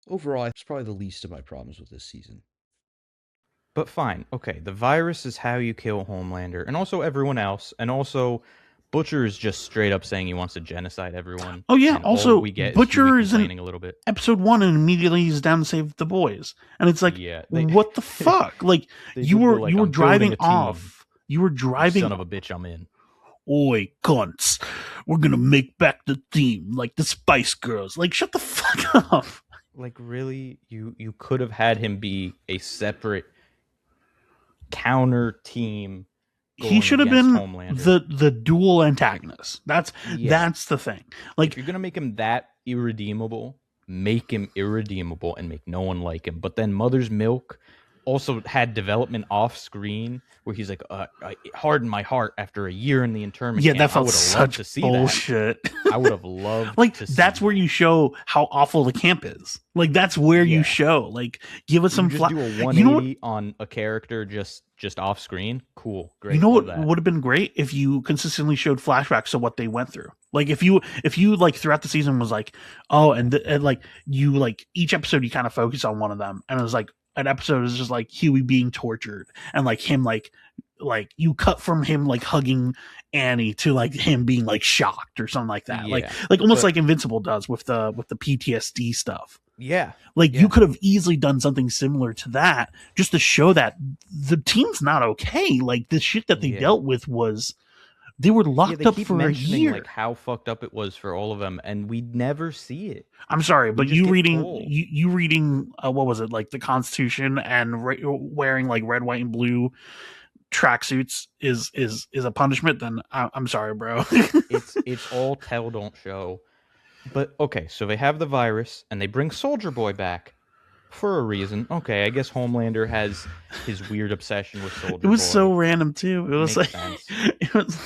overall, it's probably the least of my problems with this season. But fine, okay. The virus is how you kill Homelander, and also everyone else, and also Butcher is just straight up saying he wants to genocide everyone. Oh yeah. And all Also, we get is Huey Butcher is in complaining a little bit. episode 1, and immediately he's down to save the boys, and it's like, Yeah, what the fuck? Like they you did the, were like, you were "I'm building driving a team, off. You were you driving. son of a bitch, I'm in." Oi, cunts! We're gonna make back the team like the Spice Girls. Like, shut the fuck up. Like, really, you could have had him be a separate counter team. He should have been the dual antagonist. That's the thing. Like, if you're gonna make him that irredeemable, make him irredeemable and make no one like him. But then Mother's Milk also had development off screen where he's like, I hardened my heart after a year in the internment camp. That felt I would have such loved to see bullshit. I would have loved like to that's see where you show how awful the camp is. Like, that's where you show. Like, give us some do a 180 on a character just off screen. Cool, great. You know what would have been great if you consistently showed flashbacks of what they went through. Like, if you like throughout the season was like, oh, and like you like each episode you kind of focus on one of them, and it was like an episode is just like Huey being tortured, and like him like you cut from him like hugging Annie to like him being like shocked or something like that. Like almost like Invincible does with the PTSD stuff. Yeah. You could have easily done something similar to that just to show that the team's not okay. Like, the shit that they dealt with was they were locked up for a year. Like how fucked up it was for all of them, and we never see it. I'm sorry, but you reading what was it, like the Constitution and wearing like red, white, and blue tracksuits is a punishment? Then I'm sorry, bro. it's all tell, don't show. But okay, so they have the virus and they bring Soldier Boy back for a reason. Okay, I guess Homelander has his weird obsession with Soldier Boy. It was so random too. It was Makes like sense. it was.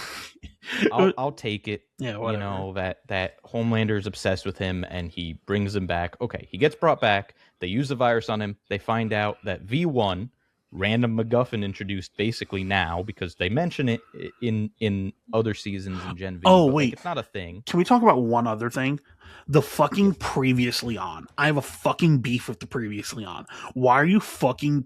I'll take it. Yeah, whatever. You know that Homelander's obsessed with him and he brings him back. Okay, he gets brought back. They use the virus on him. They find out that V1, random MacGuffin introduced basically now because they mention it in other seasons in Gen V, Oh but like wait, it's not a thing. can we talk about one other thing? The fucking previously on. I have a fucking beef with the previously on. Why are you fucking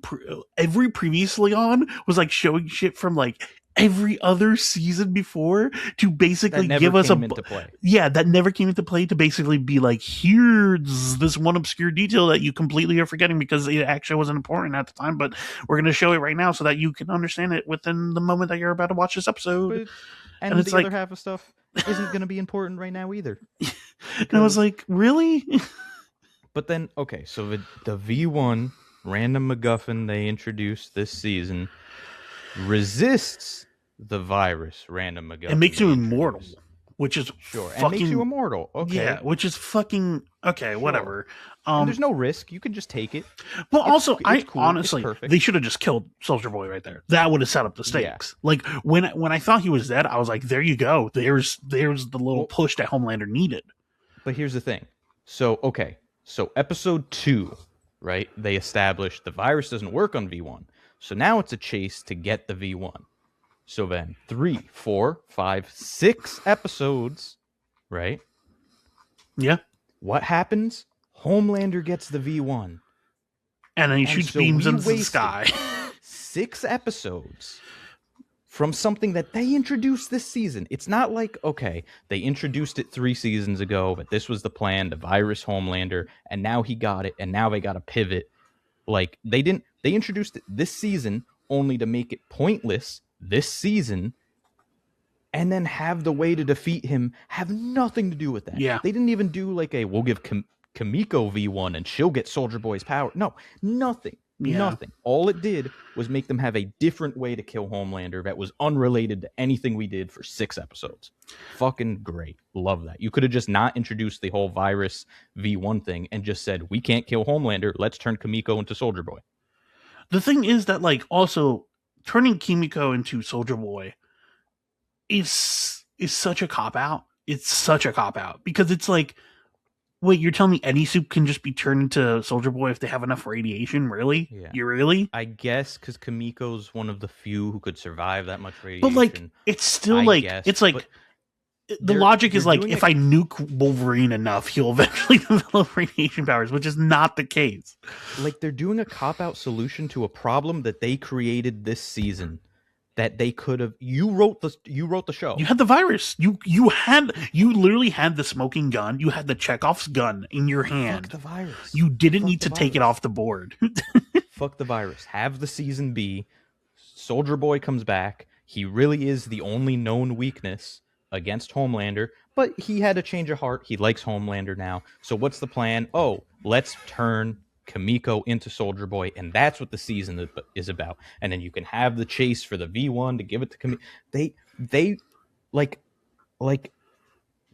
every previously on was like showing shit from like every other season before to That basically never give us came into play. yeah, that never came into play to basically be like, here's this one obscure detail that you completely are forgetting because it actually wasn't important at the time, but we're going to show it right now so that you can understand it within the moment that you're about to watch this episode. But And and it's the other like, half of stuff isn't going to be important right now either. and I was Because like, really? but then okay, so the V1 random MacGuffin they introduced this season resists the virus random MacGuffin. It makes you they immortal, introduced. which is Sure, fucking and makes you immortal. Okay, yeah, which is fucking okay, sure. whatever. And there's no risk. You can just take it. But also, It's I cool. honestly, It's perfect. they should have just killed Soldier Boy right there. That would have set up the stakes. Yeah. Like when I thought he was dead, I was like, there you go. There's the little push that Homelander needed. But here's the thing. So okay, so episode 2, right? They established the virus doesn't work on V1. So now it's a chase to get the V1. So then 3, 4, 5, 6 episodes, right? Yeah. What happens? Homelander gets the V1. And then he shoots beams into the sky. 6 episodes from something that they introduced this season. It's not like, okay, they introduced it 3 seasons ago, but this was the plan, the virus Homelander, and now he got it, and now they got to pivot. Like, they introduced it this season only to make it pointless this season, and then have the way to defeat him have nothing to do with that. Yeah. They didn't even do like we'll give Kimiko V1 and she'll get Soldier Boy's power. No, nothing. Yeah. Nothing. All it did was make them have a different way to kill Homelander that was unrelated to anything we did for 6 episodes. Fucking great. Love that. You could have just not introduced the whole virus V1 thing and just said, we can't kill Homelander. Let's turn Kimiko into Soldier Boy. The thing is that, like, also turning Kimiko into Soldier Boy is such a cop out. It's such a cop out because it's like, wait, you're telling me any soup can just be turned into Soldier Boy if they have enough radiation? Really? Yeah. You really? I guess because Kimiko's one of the few who could survive that much radiation. But like, it's still it's like the logic is like, if I nuke Wolverine enough, he'll eventually develop radiation powers, which is not the case. Like, they're doing a cop-out solution to a problem that they created this season. That they could have. You wrote the show. You had the virus. You literally had the smoking gun. You had the Chekhov's gun in your hand. Fuck the virus. You didn't need to take it off the board. Fuck the virus. Have the season be Soldier Boy comes back. He really is the only known weakness against Homelander, but he had a change of heart. He likes Homelander now. So what's the plan? Oh, let's turn Kimiko into Soldier Boy, and that's what the season is about. And then you can have the chase for the V1 to give it to Kimiko. They like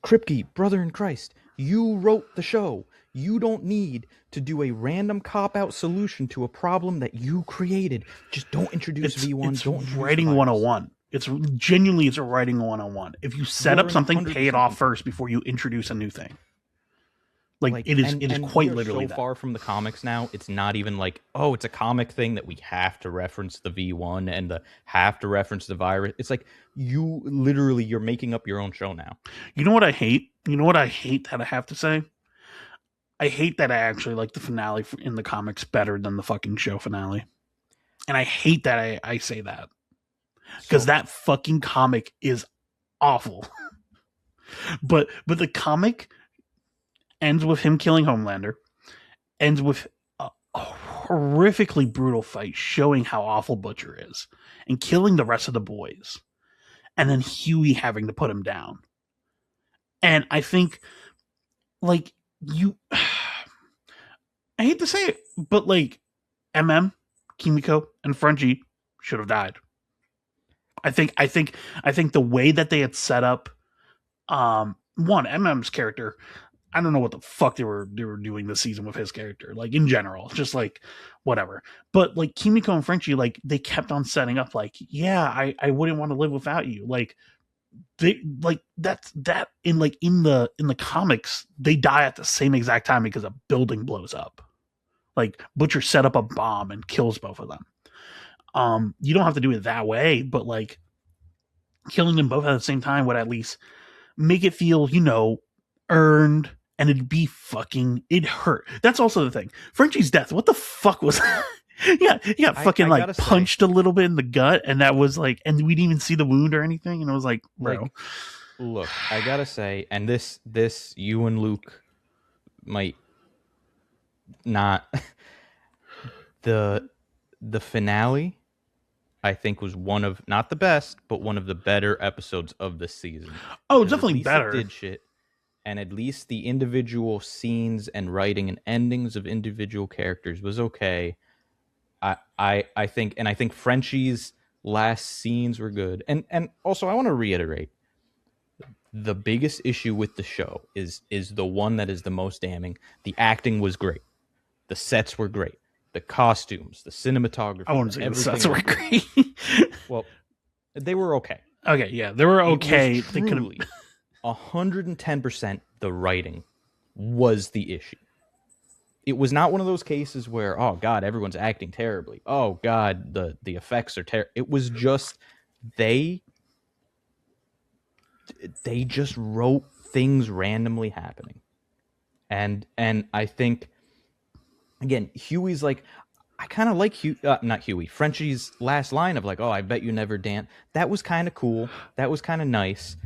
Kripke, brother in Christ, you wrote the show. You don't need to do a random cop-out solution to a problem that you created. Just don't introduce V1. It's don't writing 101. It's genuinely, it's a writing 101. If you set up something, pay it off first before you introduce a new thing. Like it is quite literally so far from the comics now. It's not even like, oh, it's a comic thing that we have to reference the V1 and have to reference the virus. It's like you're making up your own show now. You know what I hate? You know what I hate that I have to say? I hate that I actually like the finale in the comics better than the fucking show finale. And I hate that I say that. Because that fucking comic is awful. but the comic ends with him killing Homelander, ends with a horrifically brutal fight showing how awful Butcher is, and killing the rest of the boys, and then Huey having to put him down. And I think, like, I hate to say it, but like, Kimiko, and Frenchie should have died. I think the way that they had set up, MM's character, I don't know what the fuck they were doing this season with his character, like in general, just like whatever. But like Kimiko and Frenchie, like they kept on setting up, like, yeah, I wouldn't want to live without you. Like they like that in the comics, they die at the same exact time because a building blows up. Like Butcher set up a bomb and kills both of them. You don't have to do it that way, but like killing them both at the same time would at least make it feel, earned, and it hurt. That's also the thing. Frenchie's death, what the fuck was that? Yeah, he got fucking I like gotta say, punched a little bit in the gut, and that was like, and we didn't even see the wound or anything, and it was like, bro. like, look, I gotta say, and this you and Luke might not the the finale I think was one of not the best, but one of the better episodes of the season Oh, because at definitely least it better. did shit, and at least the individual scenes and writing and endings of individual characters was okay. I think, and I think Frenchie's last scenes were good, and also I want to reiterate the biggest issue with the show is the one that is the most damning. The acting was great. The sets were great. The costumes, the I cinematography, wouldn't say the everything sets were was great. great. Well, they were okay. Okay, yeah, they were It was okay. They could have. truly 110% the writing was the issue. It was not one of those cases where, oh God, everyone's acting terribly. Oh God, the effects are terrible. It was just they they just wrote things randomly happening. And I think again, Huey's like, I kind of like not Huey, Frenchie's last line of like, "Oh, I bet you never dance." That was kind of cool. That was kind of nice.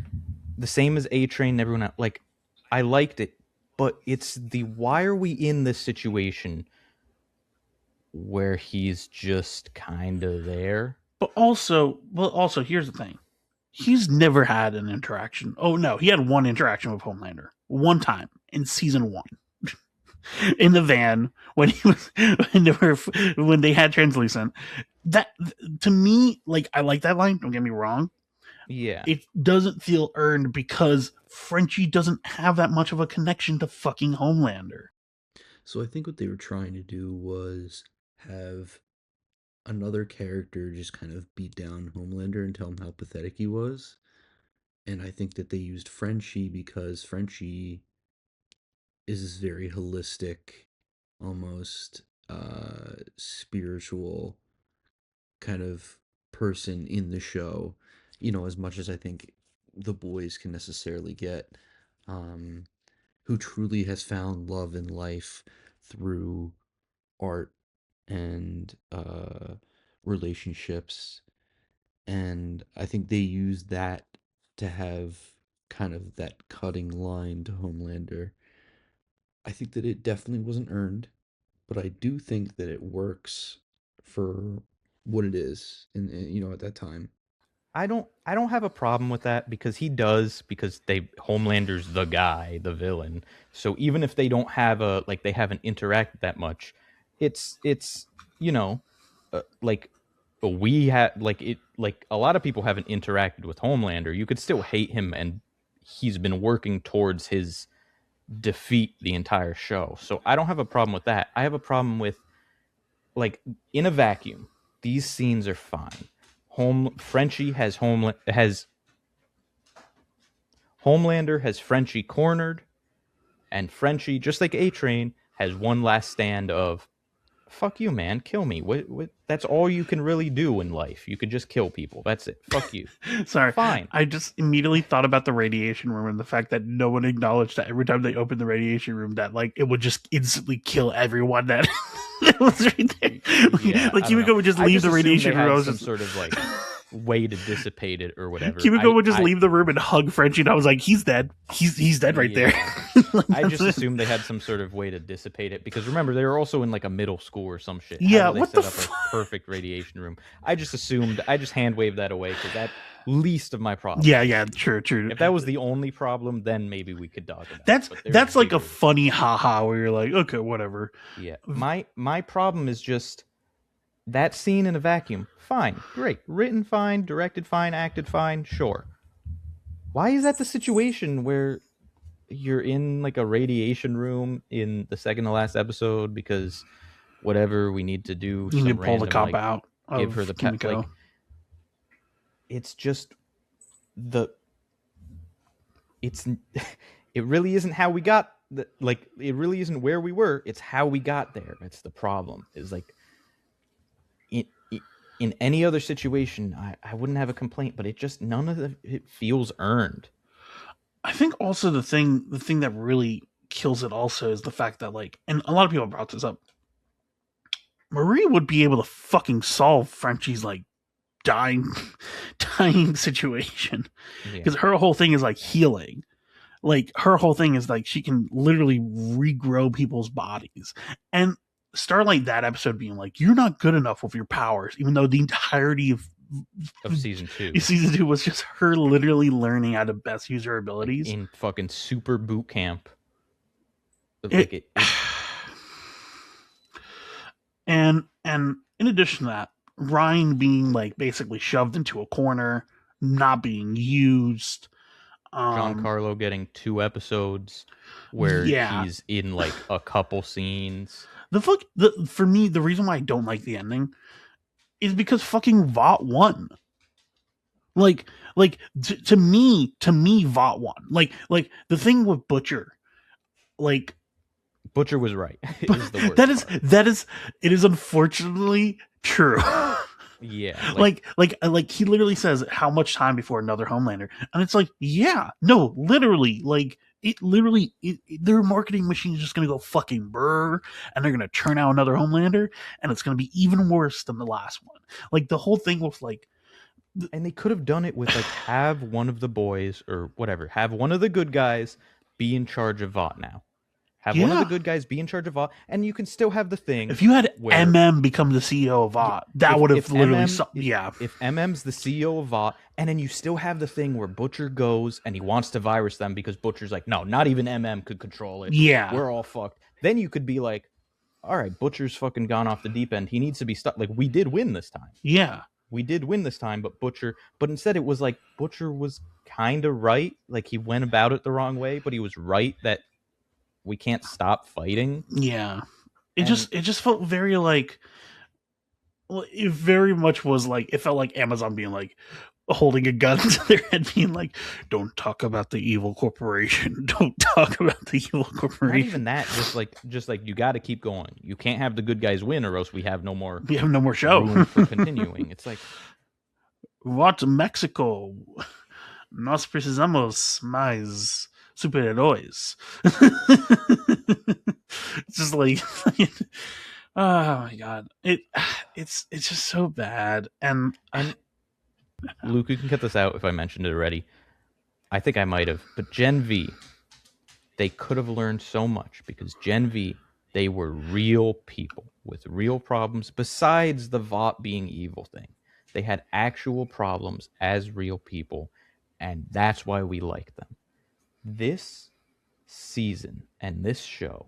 The same as A Train and everyone else. Like, I liked it, but it's the why are we in this situation where he's just kind of there? But also, here's the thing: he's never had an interaction. Oh no, he had one interaction with Homelander one time in season one in the van when he was when they had translucent. That to me, like I like that line. Don't get me wrong. Yeah, It doesn't feel earned because Frenchie doesn't have that much of a connection to fucking Homelander. So I think what they were trying to do was have another character just kind of beat down Homelander and tell him how pathetic he was. And I think that they used Frenchie because Frenchie is this very holistic, almost spiritual kind of person in the show, as much as I think the boys can necessarily get, um, who truly has found love in life through art and relationships. And I think they use that to have kind of that cutting line to Homelander. I think that it definitely wasn't earned, but I do think that it works for what it is, at that time. I don't have a problem with that because he does because they Homelander's the guy, the villain. So even if they don't have a like they haven't interacted that much, it's you know like we had like it like a lot of people haven't interacted with Homelander. You could still hate him and he's been working towards his defeat the entire show. So I don't have a problem with that. I have a problem with like in a vacuum, these scenes are fine. Homelander has Frenchie cornered, and Frenchie, just like A Train, has one last stand of "fuck you, man, kill me." That's all you can really do in life. You could just kill people. That's it. Fuck you. Sorry, Fine. I just immediately thought about the radiation room and the fact that no one acknowledged that every time they opened the radiation room, that like it would just instantly kill everyone that, that was right there. Yeah, Like I don't know. Kimiko would just I leave just the assumed radiation they room. I had was some just sort of like way to dissipate it or whatever. Kimiko would just I leave the room and hug Frenchie, and I was like, "He's dead. He's dead right there." Yeah. Like, I that's just it. assumed they had some sort of way to dissipate it because remember they were also in like a middle school or some shit. How Yeah, do they what the set up a perfect radiation room? I just hand waved that away because that least of my Yeah, problems. yeah, true. If that was the only problem, then maybe we could talk about it. That's But there's that's like a bigger. funny haha where you're like, okay, whatever. Yeah. My problem is just that scene in a vacuum. Fine, great, written fine, directed fine, acted fine, sure. Why is that the situation where you're in like a radiation room in the second to last episode because whatever we need to do You some can pull the random cop like out give her of the pet Kimiko. like it's just the it's it really isn't how we got the, like it really isn't where we were, it's how we got there. It's the problem is like in, in any other situation, I wouldn't have a complaint, but none of it feels earned. I think also the thing that really kills it also is the fact that, like, and a lot of people brought this up, Marie would be able to fucking solve Frenchie's like dying dying situation, Yeah. because her whole thing is like healing. Like, her whole thing is like she can literally regrow people's bodies. And Starlight, that episode being like, you're not good enough with your powers, even though the entirety of Season 2. season 2 was just her literally learning how to best use her abilities. In fucking super boot camp. It, and in addition to that, Ryan being like basically shoved into a corner, not being used. Giancarlo getting 2 episodes where he's in like a couple scenes. For me, the reason why I don't like the ending is because fucking Vought won. Like to me, Vought won. Like the thing with Butcher, like, Butcher was right. Is the worst that is it is unfortunately true. Yeah. Like he literally says, how much time before another Homelander? And it's like, yeah, no, literally, like, their marketing machine is just going to go fucking brr, and they're going to churn out another Homelander, and it's going to be even worse than the last one. Like, the whole thing with, like, and they could have done it with, like, have one of the boys or whatever, have one of the good guys be in charge of Vought now. Have one of the good guys be in charge of Vought, and you can still have the thing. If you had MM become the CEO of Vought, that would have literally... If MM's the CEO of Vought, and then you still have the thing where Butcher goes and he wants to virus them because Butcher's like, no, not even MM could control it. Yeah. We're all fucked. Then you could be like, all right, Butcher's fucking gone off the deep end. He needs to be stuck. Like, we did win this time. Yeah. We did win this time, but instead it was like Butcher was kind of right. Like, he went about it the wrong way, but he was right that we can't stop fighting. Yeah. It just felt very like, well, it very much was like, it felt like Amazon being like, holding a gun to their head, being like, don't talk about the evil corporation. Don't talk about the evil corporation. Not even that, just like you got to keep going. You can't have the good guys win, or else we have no more show room for continuing. It's like, what, Mexico? Nos precisamos mais superheróis. It's just like, oh my god, it's just so bad. And Luke, you can cut this out if I mentioned it already. I think I might have, but Gen V, they could have learned so much, because Gen V, they were real people with real problems besides the Vought being evil thing. They had actual problems as real people, and that's why we like them. This season and this show,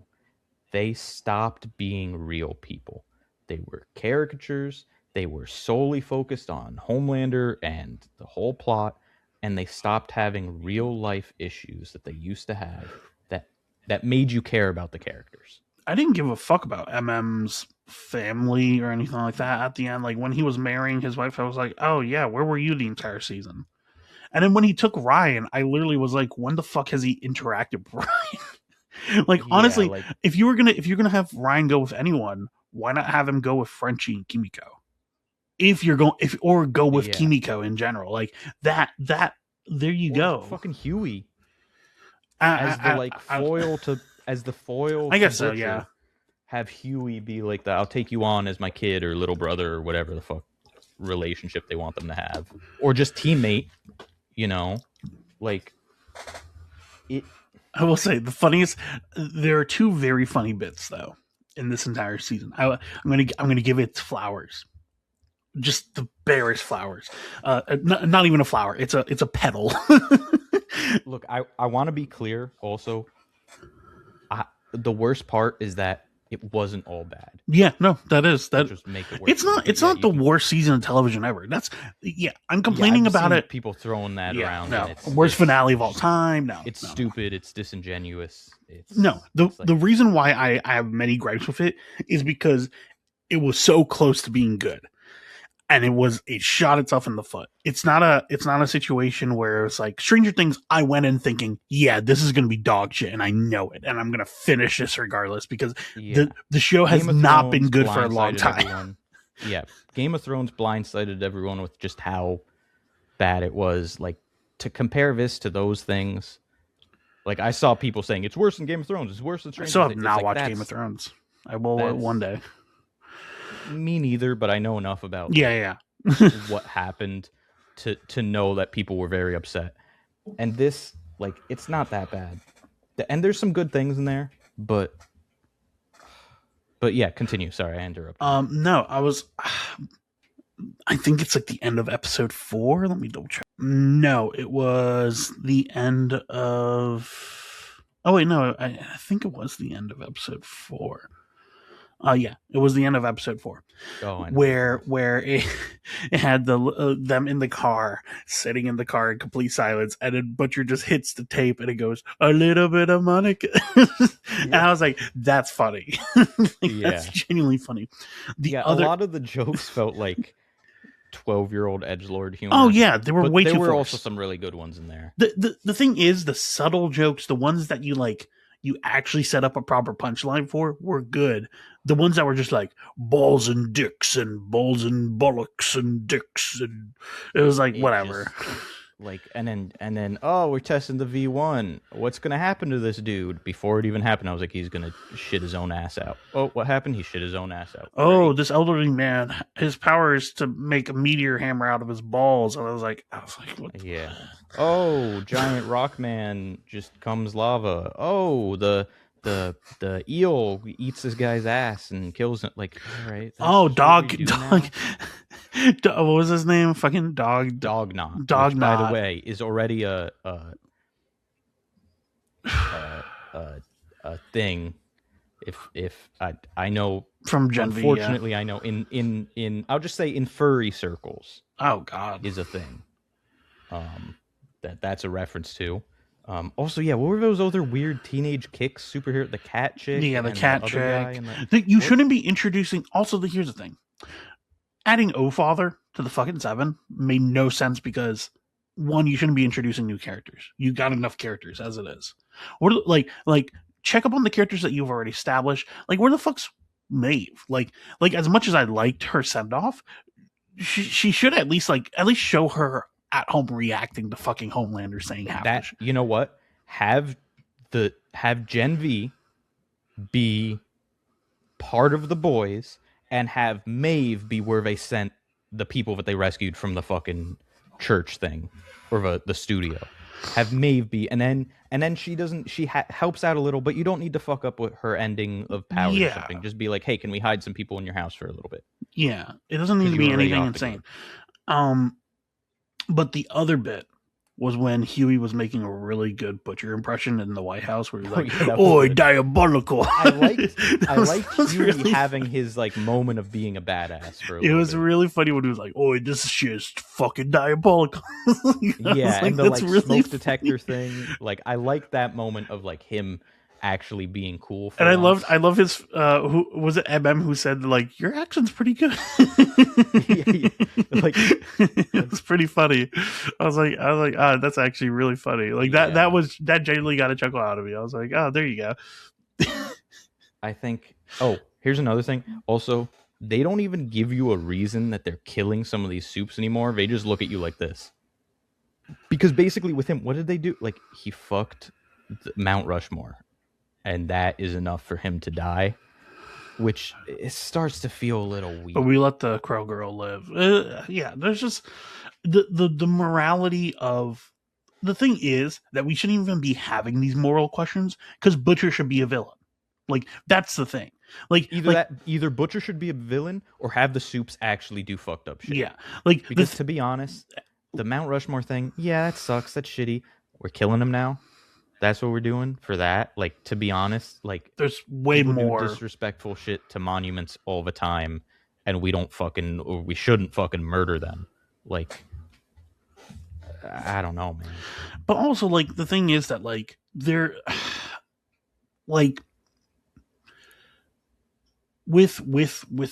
they stopped being real people. They were caricatures. They were solely focused on Homelander and the whole plot, and they stopped having real life issues that they used to have that made you care about the characters. I didn't give a fuck about MM's family or anything like that at the end. Like, when he was marrying his wife, I was like, oh yeah, where were you the entire season? And then when he took Ryan, I literally was like, when the fuck has he interacted with Ryan? Like, honestly, like, if you're gonna have Ryan go with anyone, why not have him go with Frenchie and Kimiko? Or go with Kimiko in general, like that. There you go. Fucking Huey as the foil. I guess so. Yeah. Have Huey be like the I'll take you on as my kid or little brother or whatever the fuck relationship they want them to have, or just teammate. You know, like it. I will say the funniest. There are 2 very funny bits though in this entire season. I'm gonna give it flowers. Just the barest flowers. Not even a flower. It's a petal. Look, I want to be clear. Also, the worst part is that it wasn't all bad. Yeah, no, that is that. Just make it worse. It's not the worst season of television ever. I'm complaining about it. People throwing that around. No, worst finale of all time. No, it's stupid. It's disingenuous. The reason why I have many gripes with it is because it was so close to being good, and it shot itself in the foot. It's not a situation where it's like Stranger Things. I went in thinking, yeah, this is going to be dog shit, and I know it, and I'm going to finish this regardless, because the show has not been good for a long time. Yeah, Game of Thrones blindsided everyone with just how bad it was. Like, to compare this to those things, like I saw people saying it's worse than Game of Thrones, it's worse than I still Stranger have Things. It's not like watched Game of Thrones. I will one that's day. me neither, but I know enough about like Yeah, yeah. what happened to know that people were very upset. And this, like, it's not that bad. And there's some good things in there, but yeah, continue. Sorry, I interrupted you. No, I was. I think it's like the end of episode 4. Let me double check. No, it was the end of. Oh wait, no, I think it was the end of episode 4. Yeah, it was the end of episode 4, Oh, I know what it where was. it had them in the car, sitting in the car in complete silence, and then Butcher just hits the tape, and it goes a little bit of Monica, and I was like, "That's funny, like, that's Yeah. genuinely funny." The Yeah, a other, lot of the jokes felt like 12-year-old edgelord oh humor, yeah, they were but way there too were also forced. some really good ones in there. The thing is, the subtle jokes, the ones that you actually set up a proper punchline for, were good. The ones that were just like balls and dicks and balls and bullocks and dicks, and it was like It whatever. just like and then oh, we're testing the V1. What's gonna happen to this dude? Before it even happened, I was like, he's gonna shit his own ass out. Oh, what happened? He shit his own ass out. Oh, Great. this elderly man, his power is to make a meteor hammer out of his balls. And I was like, what? Yeah. Oh, giant rock man just comes lava. Oh, the eel eats this guy's ass and kills him. Like, all right, that's Oh, just what we dog, do dog. now. What was his name? Fucking dog, Dog knot, dog which by the knot way is already a, a thing. If I know, from Gen V. Yeah. unfortunately, I know in I'll just say in furry circles Oh God. is a thing. That's a reference to. Also, yeah, what were those other weird teenage kicks superhero? The cat chick, Yeah, the and the cat other guy, chick. and You what? shouldn't be introducing. Also, here's the thing: adding O Father to the fucking 7 made no sense because one, you shouldn't be introducing new characters. You got enough characters as it is. Or like check up on the characters that you've already established. Like where the fuck's Maeve? Like as much as I liked her send off, she should at least show her at home reacting to fucking Homelander saying half the That shit. you know what? Have Gen V be part of the boys, and have Maeve be where they sent the people that they rescued from the fucking church thing or the studio. Have Maeve be, and then she doesn't. She helps out a little, but you don't need to fuck up with her ending of powers or Yeah, something. Just be like, hey, can we hide some people in your house for a little bit? yeah. It doesn't need Because to you're be already anything off the insane. grid. But the other bit was when Huey was making a really good Butcher impression in the White House, where he's like, Yeah, that was "Oi, good. diabolical!" I liked was Huey really having funny. his like moment of being a badass for a It little was bit. really funny when he was like, "Oi, this shit's fucking diabolical." I Yeah, was like, and the "That's like really smoke funny." detector thing. Like, I like that moment of like him actually being cool And for once. I love his who was it who said like your accent's pretty good. Yeah, yeah. Like, It was pretty funny. I was like, ah, that's actually really funny. Like yeah, that genuinely got a chuckle out of me. I was like, oh, there you go. I think. Oh, here's another thing. Also, they don't even give you a reason that they're killing some of these soups anymore. They just look at you like this. Because basically, with him, what did they do? Like, he fucked Mount Rushmore, and that is enough for him to die. Which it starts to feel a little weak. But we let the Crow Girl live. Yeah, there's just the morality of the thing is that we shouldn't even be having these moral questions because Butcher should be a villain. Like that's the thing. Either Butcher should be a villain or have the soups actually do fucked up shit. Yeah, like Because to be honest, the Mount Rushmore thing, yeah, that sucks. That's shitty. We're killing him now. That's what we're doing for that. Like, to be honest, like, there's way people more do disrespectful shit to monuments all the time, and we shouldn't fucking murder them. Like, I don't know, man. But also, like the thing is that like they're like with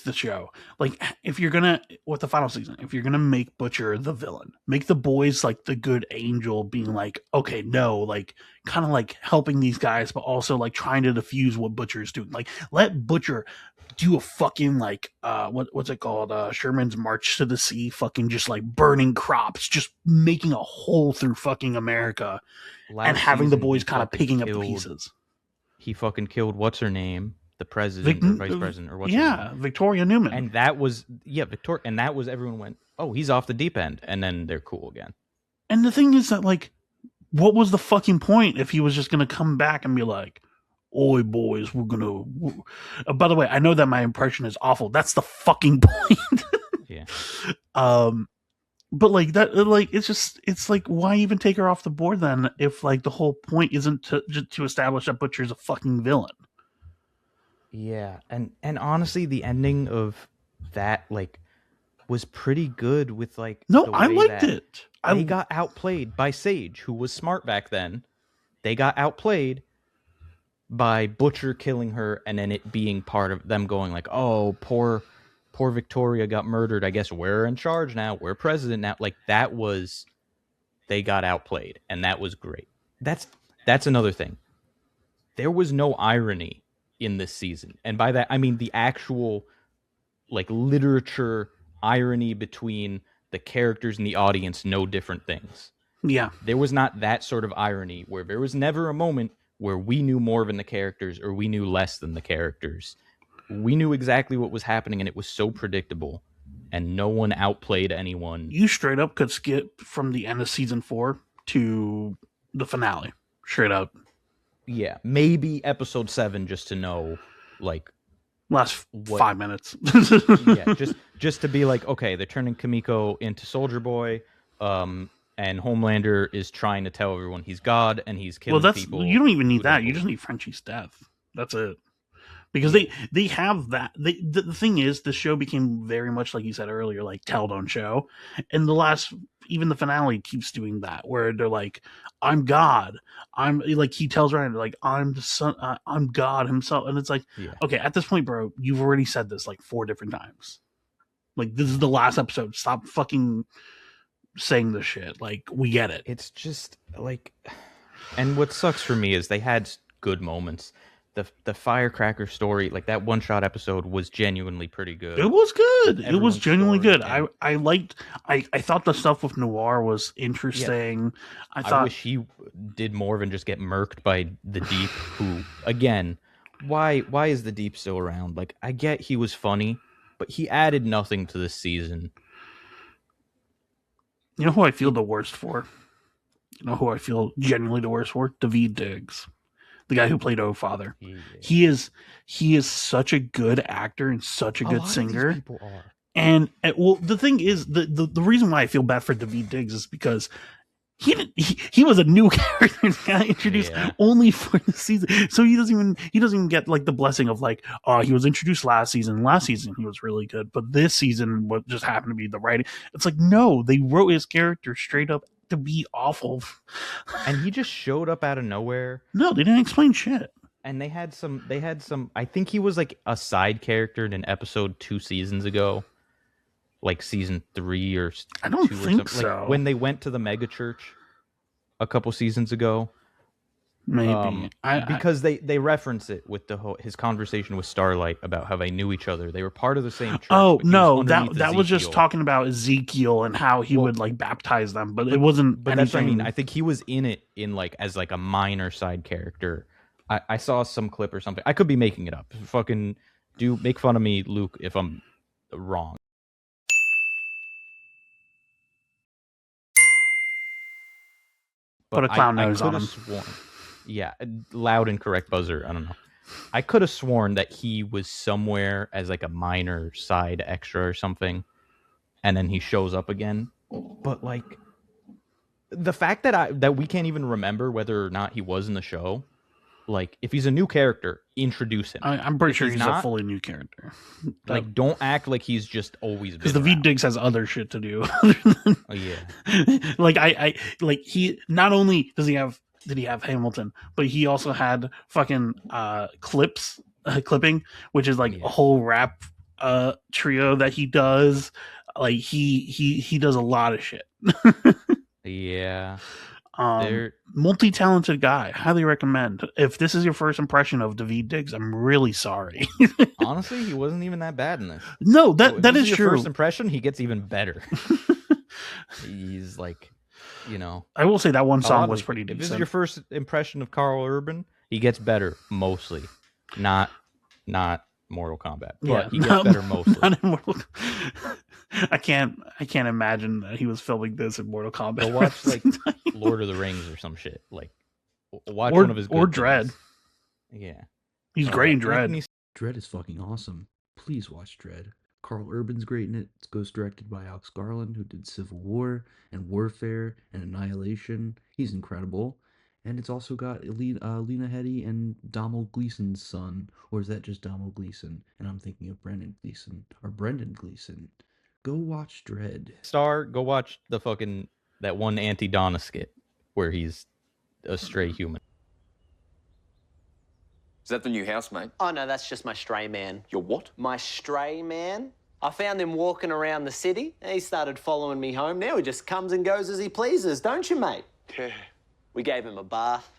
the show, like if you're gonna with the final season, if you're gonna make Butcher the villain, make the boys like the good angel, being like, okay, no, like kind of like helping these guys, but also like trying to diffuse what Butcher's doing. Like let Butcher do a fucking like what's it called, Sherman's March to the Sea, fucking just like burning crops, just making a hole through fucking America, and Last having the season, he boys kind of fucking picking up the killed. pieces. He fucking killed what's her name, the president or vice president or what's her name, Yeah, Victoria Newman. and that was Victoria, and that was everyone went, oh, he's off the deep end, and then they're cool again. And the thing is that, like, what was the fucking point if he was just going to come back and be like, oi, boys, we're going to. By the way, I know that my impression is awful. That's the fucking point. Yeah. But, like, that, like, it's like, why even take her off the board then if, like, the whole point isn't to establish that Butcher's a fucking villain? Yeah. And honestly, the ending of that, like, was pretty good with, like, No, the I way liked that it. They got outplayed by Sage, who was smart back then. They got outplayed by Butcher killing her, and then it being part of them going like, oh, poor Victoria got murdered. I guess we're in charge now. We're president now. Like, that was, they got outplayed, and that was great. That's another thing. There was no irony in this season. And by that, I mean the actual, like, literature irony between the characters and the audience know different things. Yeah. There was not that sort of irony where there was never a moment where we knew more than the characters or we knew less than the characters. We knew exactly what was happening, and it was so predictable, and no one outplayed anyone. You straight up could skip from the end of season 4 to the finale. Straight up. Yeah, maybe episode 7 just to know, like, last 5 minutes. Yeah, just to be like, okay, they're turning Kimiko into Soldier Boy, and Homelander is trying to tell everyone he's God and he's killing people. You don't even need that. You just need Frenchie's death. That's it. Because they have that. The thing is, the show became very much, like you said earlier, like tell don't show. And even the finale keeps doing that, where they're like, I'm God. I'm like, he tells Ryan, like, I'm the son, I'm God himself. And it's like, okay, at this point, bro, you've already said this like 4 different times. Like, this is the last episode. Stop fucking saying this shit. Like, we get it. It's just like, and what sucks for me is they had good moments. The firecracker story, like that one-shot episode, was genuinely pretty good. It was good. It was genuinely good. I liked. I thought the stuff with Noir was interesting. Yeah. I wish he did more than just get murked by the Deep. Who, again, why is the Deep still around? Like, I get he was funny, but he added nothing to this season. You know who I feel the worst for? You know who I feel genuinely the worst for? Daveed Diggs. The guy who played Father. Yeah. He is such a good actor and such a good singer. Of these people are. And well, the thing is, the reason why I feel bad for Daveed Diggs is because he was a new character that got introduced only for the season, so he doesn't even get like the blessing of like, oh, he was introduced last season. Last season he was really good, but this season what just happened to be the writing. It's like, no, they wrote his character straight up to be awful, and he just showed up out of nowhere. No, they didn't explain shit. And they had some. I think he was like a side character in an episode 2 seasons ago, like season 3 or I don't 2 think or so. Like when they went to the mega church a couple seasons ago. Maybe because they reference it with his conversation with Starlight about how they knew each other. They were part of the same church. Oh no, that was just talking about Ezekiel and how he would like baptize them, but it wasn't. But that's what I mean. I think he was in it in like as like a minor side character. I saw some clip or something. I could be making it up. Fucking make fun of me, Luke, if I'm wrong. Put a clown nose on him. Sworn, yeah, loud and correct buzzer. I don't know. I could have sworn that he was somewhere as like a minor side extra or something, and then he shows up again. But like the fact that we can't even remember whether or not he was in the show. Like, if he's a new character, introduce him. I'm pretty sure he's not a fully new character. Like, don't act like he's just always been because Daveed Diggs has other shit to do. Oh yeah. Like he not only does he have did he have Hamilton, but he also had fucking clipping, which is like a whole rap trio that he does. Like he does a lot of shit. Yeah. Multi-talented guy. Highly recommend. If this is your first impression of Daveed Diggs, I'm really sorry. Honestly, he wasn't even that bad in this. No, that is your true. First impression, he gets even better. He's like, I will say that one song was pretty decent. If this is your first impression of Carl Urban, he gets better mostly. Not Mortal Kombat, but he gets better mostly. Not in Mortal I can't imagine that he was filming this in Mortal Kombat. Go watch like Lord of the Rings or some shit. Like watch one of his good Dread. Yeah, he's great in Dread. Dread is fucking awesome. Please watch Dread. Carl Urban's great in it. It's ghost directed by Alex Garland, who did Civil War and Warfare and Annihilation. He's incredible. And it's also got Lena Headey and Domhnall Gleeson's son. Or is that just Domhnall Gleeson? And I'm thinking of Brendan Gleeson. Or Brendan Gleeson. Go watch Dread. Go watch that one Anti-Donna skit where he's a stray human. Is that the new housemate? Oh, no, that's just my stray man. Your what? My stray man? I found him walking around the city, and he started following me home. Now he just comes and goes as he pleases, don't you, mate? Yeah. We gave him a bath.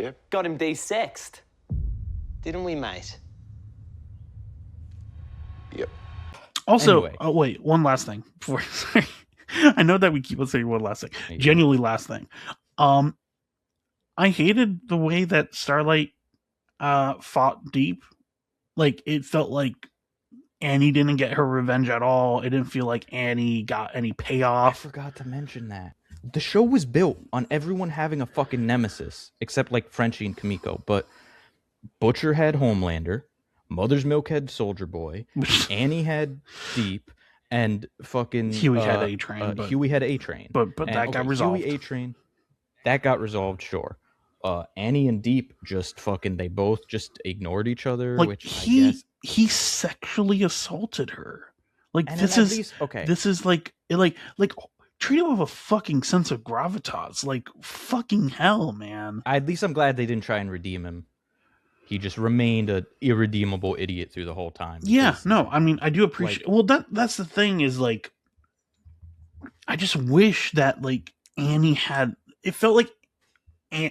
Yep. Got him de-sexed. Didn't we, mate? Yep. Also, wait, one last thing before. Sorry. I know that we keep on saying one last thing. Yeah. Genuinely last thing. I hated the way that Starlight fought Deep. Like, it felt like Annie didn't get her revenge at all. It didn't feel like Annie got any payoff. I forgot to mention that. The show was built on everyone having a fucking nemesis, except like Frenchie and Kimiko. But Butcher had Homelander, Mother's Milk had Soldier Boy, Annie had Deep, and fucking Huey had A-Train. Huey had A-Train. But that got resolved. Huey, A-Train, that got resolved, sure. Annie and Deep they both just ignored each other, like, which I guess he sexually assaulted her. Like, and this is like treat him with a fucking sense of gravitas. Like, fucking hell, man. At least I'm glad they didn't try and redeem him. He just remained an irredeemable idiot through the whole time. Yeah, no, I mean, I do appreciate. Well, that's the thing is, like, I just wish that, like, Annie had. It felt like. I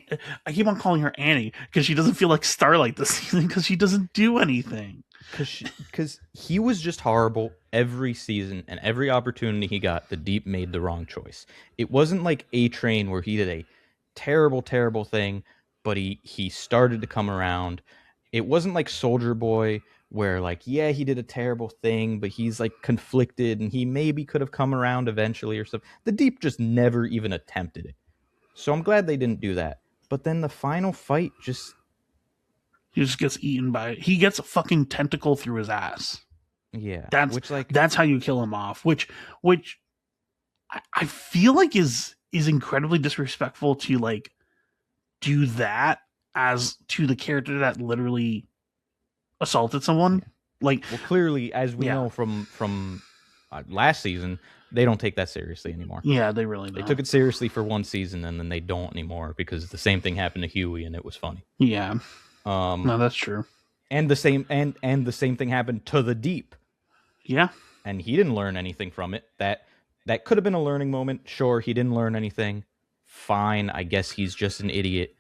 keep on calling her Annie because she doesn't feel like Starlight this season because she doesn't do anything. Because he was just horrible every season, and every opportunity he got, the Deep made the wrong choice. It wasn't like A-Train where he did a terrible, terrible thing, but he started to come around. It wasn't like Soldier Boy where, like, yeah, he did a terrible thing, but he's like conflicted and he maybe could have come around eventually or something. The Deep just never even attempted it. So I'm glad they didn't do that. But then the final fight he just gets eaten by. He gets a fucking tentacle through his ass. Yeah, that's how you kill him off. Which I feel like is incredibly disrespectful to, like, do that as to the character that literally assaulted someone. Yeah. Like, well, clearly, as we know from last season, they don't take that seriously anymore. Yeah, they really don't. They took it seriously for one season, and then they don't anymore because the same thing happened to Huey, and it was funny. Yeah. No, that's true. And the same thing happened to the Deep. Yeah. And he didn't learn anything from it. That could have been a learning moment. Sure, he didn't learn anything. Fine, I guess he's just an idiot.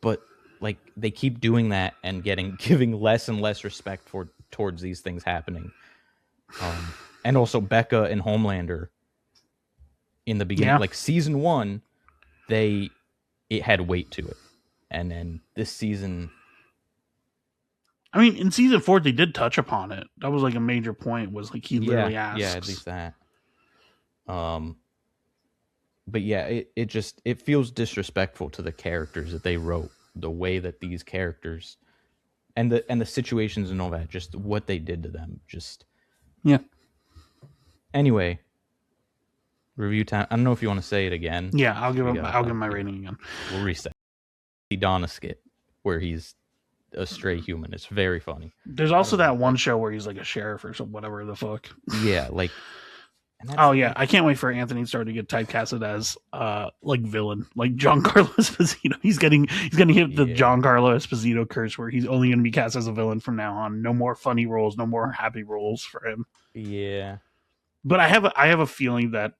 But, like, they keep doing that and giving less and less respect towards these things happening. And also Becca and Homelander in the beginning, like season 1, it had weight to it. And then this season, I mean, in season 4, they did touch upon it. That was like a major point, was like he literally asks. Yeah, at least that. But yeah, it feels disrespectful to the characters that they wrote, the way that these characters and the situations and all that, just what they did to them. Just yeah. Anyway, review time. I don't know if you want to say it again. Yeah, I'll give my rating again. We'll reset. The Donna skit where he's a stray human. It's very funny. There's also that one show where he's like a sheriff or some whatever the fuck. Yeah, like And that's Oh yeah, I can't wait for Anthony Starr to get typecasted as like villain, like Giancarlo Esposito. He's gonna hit the yeah, Giancarlo Esposito curse where he's only gonna be cast as a villain from now on. No more funny roles, no more happy roles for him. yeah. But I have a feeling that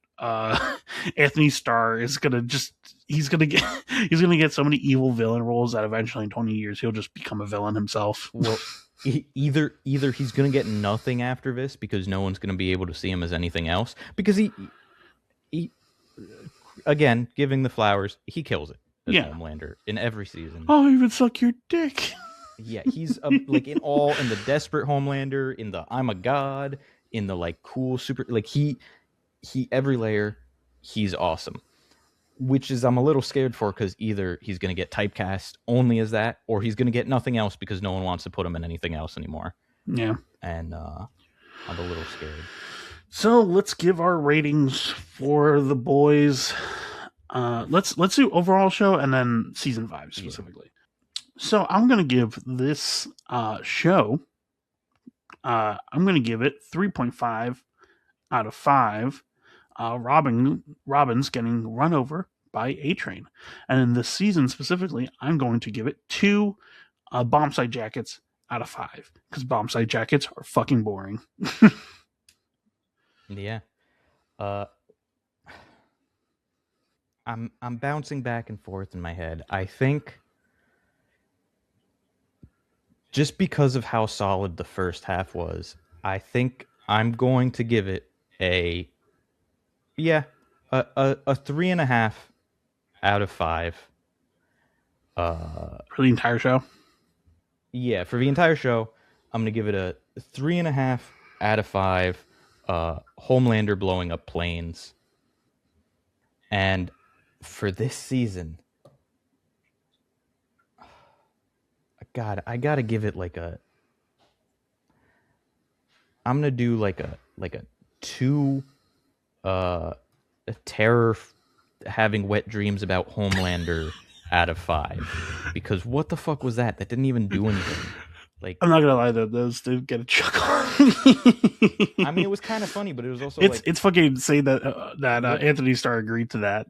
Anthony Starr is gonna just he's gonna get he's gonna get so many evil villain roles that eventually in 20 years he'll just become a villain himself. Well, either he's gonna get nothing after this because no one's gonna be able to see him as anything else because he again giving the flowers, he kills it as Yeah. Homelander in every season. I'll even suck your dick. Yeah, he's like in the desperate Homelander, in the I'm a god, in the like cool super, like he every layer, he's awesome. Which is I'm a little scared for because either he's gonna get typecast only as that, or he's gonna get nothing else because no one wants to put him in anything else anymore. Yeah. And I'm a little scared. So let's give our ratings for The Boys. Let's do overall show and then season 5 specifically. So I'm gonna give this show. I'm gonna give it 3.5 out of 5. Robin's getting run over by A Train, and in this season specifically, I'm going to give it 2 bomb site jackets out of 5 because bomb site jackets are fucking boring. Yeah. I'm bouncing back and forth in my head. I think just because of how solid the first half was, I think I'm going to give it a 3.5 out of 5. For the entire show. Yeah, for the entire show, I'm gonna give it a 3.5 out of 5. Homelander blowing up planes. And for this season, God, I gotta give it like a. I'm gonna do like a 2. A terror having wet dreams about Homelander out of 5 because what the fuck was that? That didn't even do anything. Like I'm not gonna lie, though, those did get a chuckle. I mean, it was kind of funny, but it was also it's fucking insane that Anthony Starr agreed to that.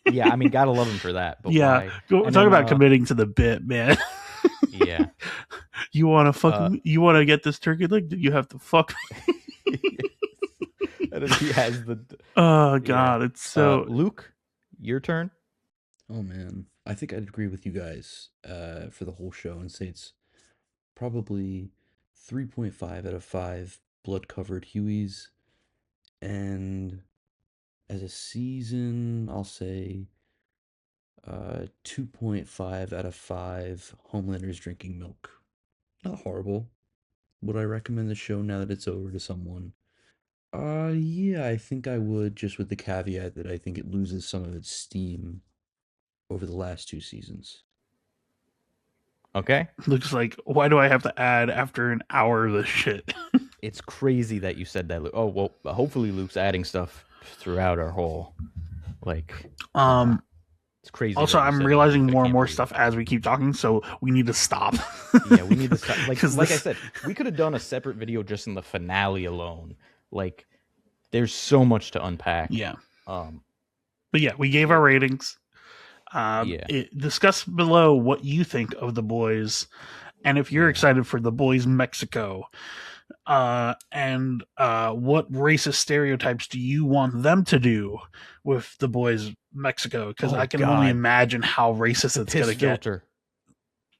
Yeah, I mean, gotta love him for that. But yeah, talk about committing to the bit, man. Yeah, you want to you want to get this turkey leg? You have to fuck. And then he has the. Oh god, it's so. Luke, your turn. Oh man, I think I'd agree with you guys for the whole show and say it's probably 3.5 out of 5 blood-covered Hueys, and as a season, I'll say 2.5 out of 5 Homelanders drinking milk. Not horrible. Would I recommend the show now that it's over to someone? Yeah, I think I would, just with the caveat that I think it loses some of its steam over the last 2 seasons. Okay. Looks like, why do I have to add after an hour of this shit? It's crazy that you said that, Luke. Oh well, hopefully Luke's adding stuff throughout our whole, like. It's crazy. Also, I'm realizing more and more stuff as we keep talking, so we need to stop. Yeah, we need to stop. Like I said, we could have done a separate video just in the finale alone. Like, there's so much to unpack. Yeah. But yeah, we gave our ratings. Discuss below what you think of The Boys, and if you're excited for The Boys Mexico. And what racist stereotypes do you want them to do with The Boys Mexico? Because I can only imagine how racist it's going to get.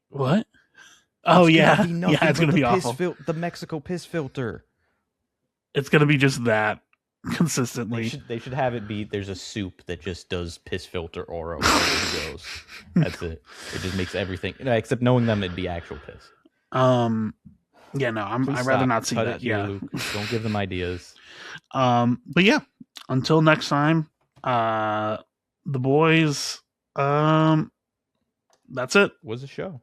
What? Oh yeah, it's going to be awful. The Mexico piss filter. It's going to be just that consistently. They should have it be there's a soup that just does piss filter aura wherever it goes. That's it. It just makes everything. Except knowing them, it'd be actual piss. Yeah, no, I'd rather not see that. Here, Luke. Don't give them ideas. But yeah, until next time, The Boys. That's it. Was a show.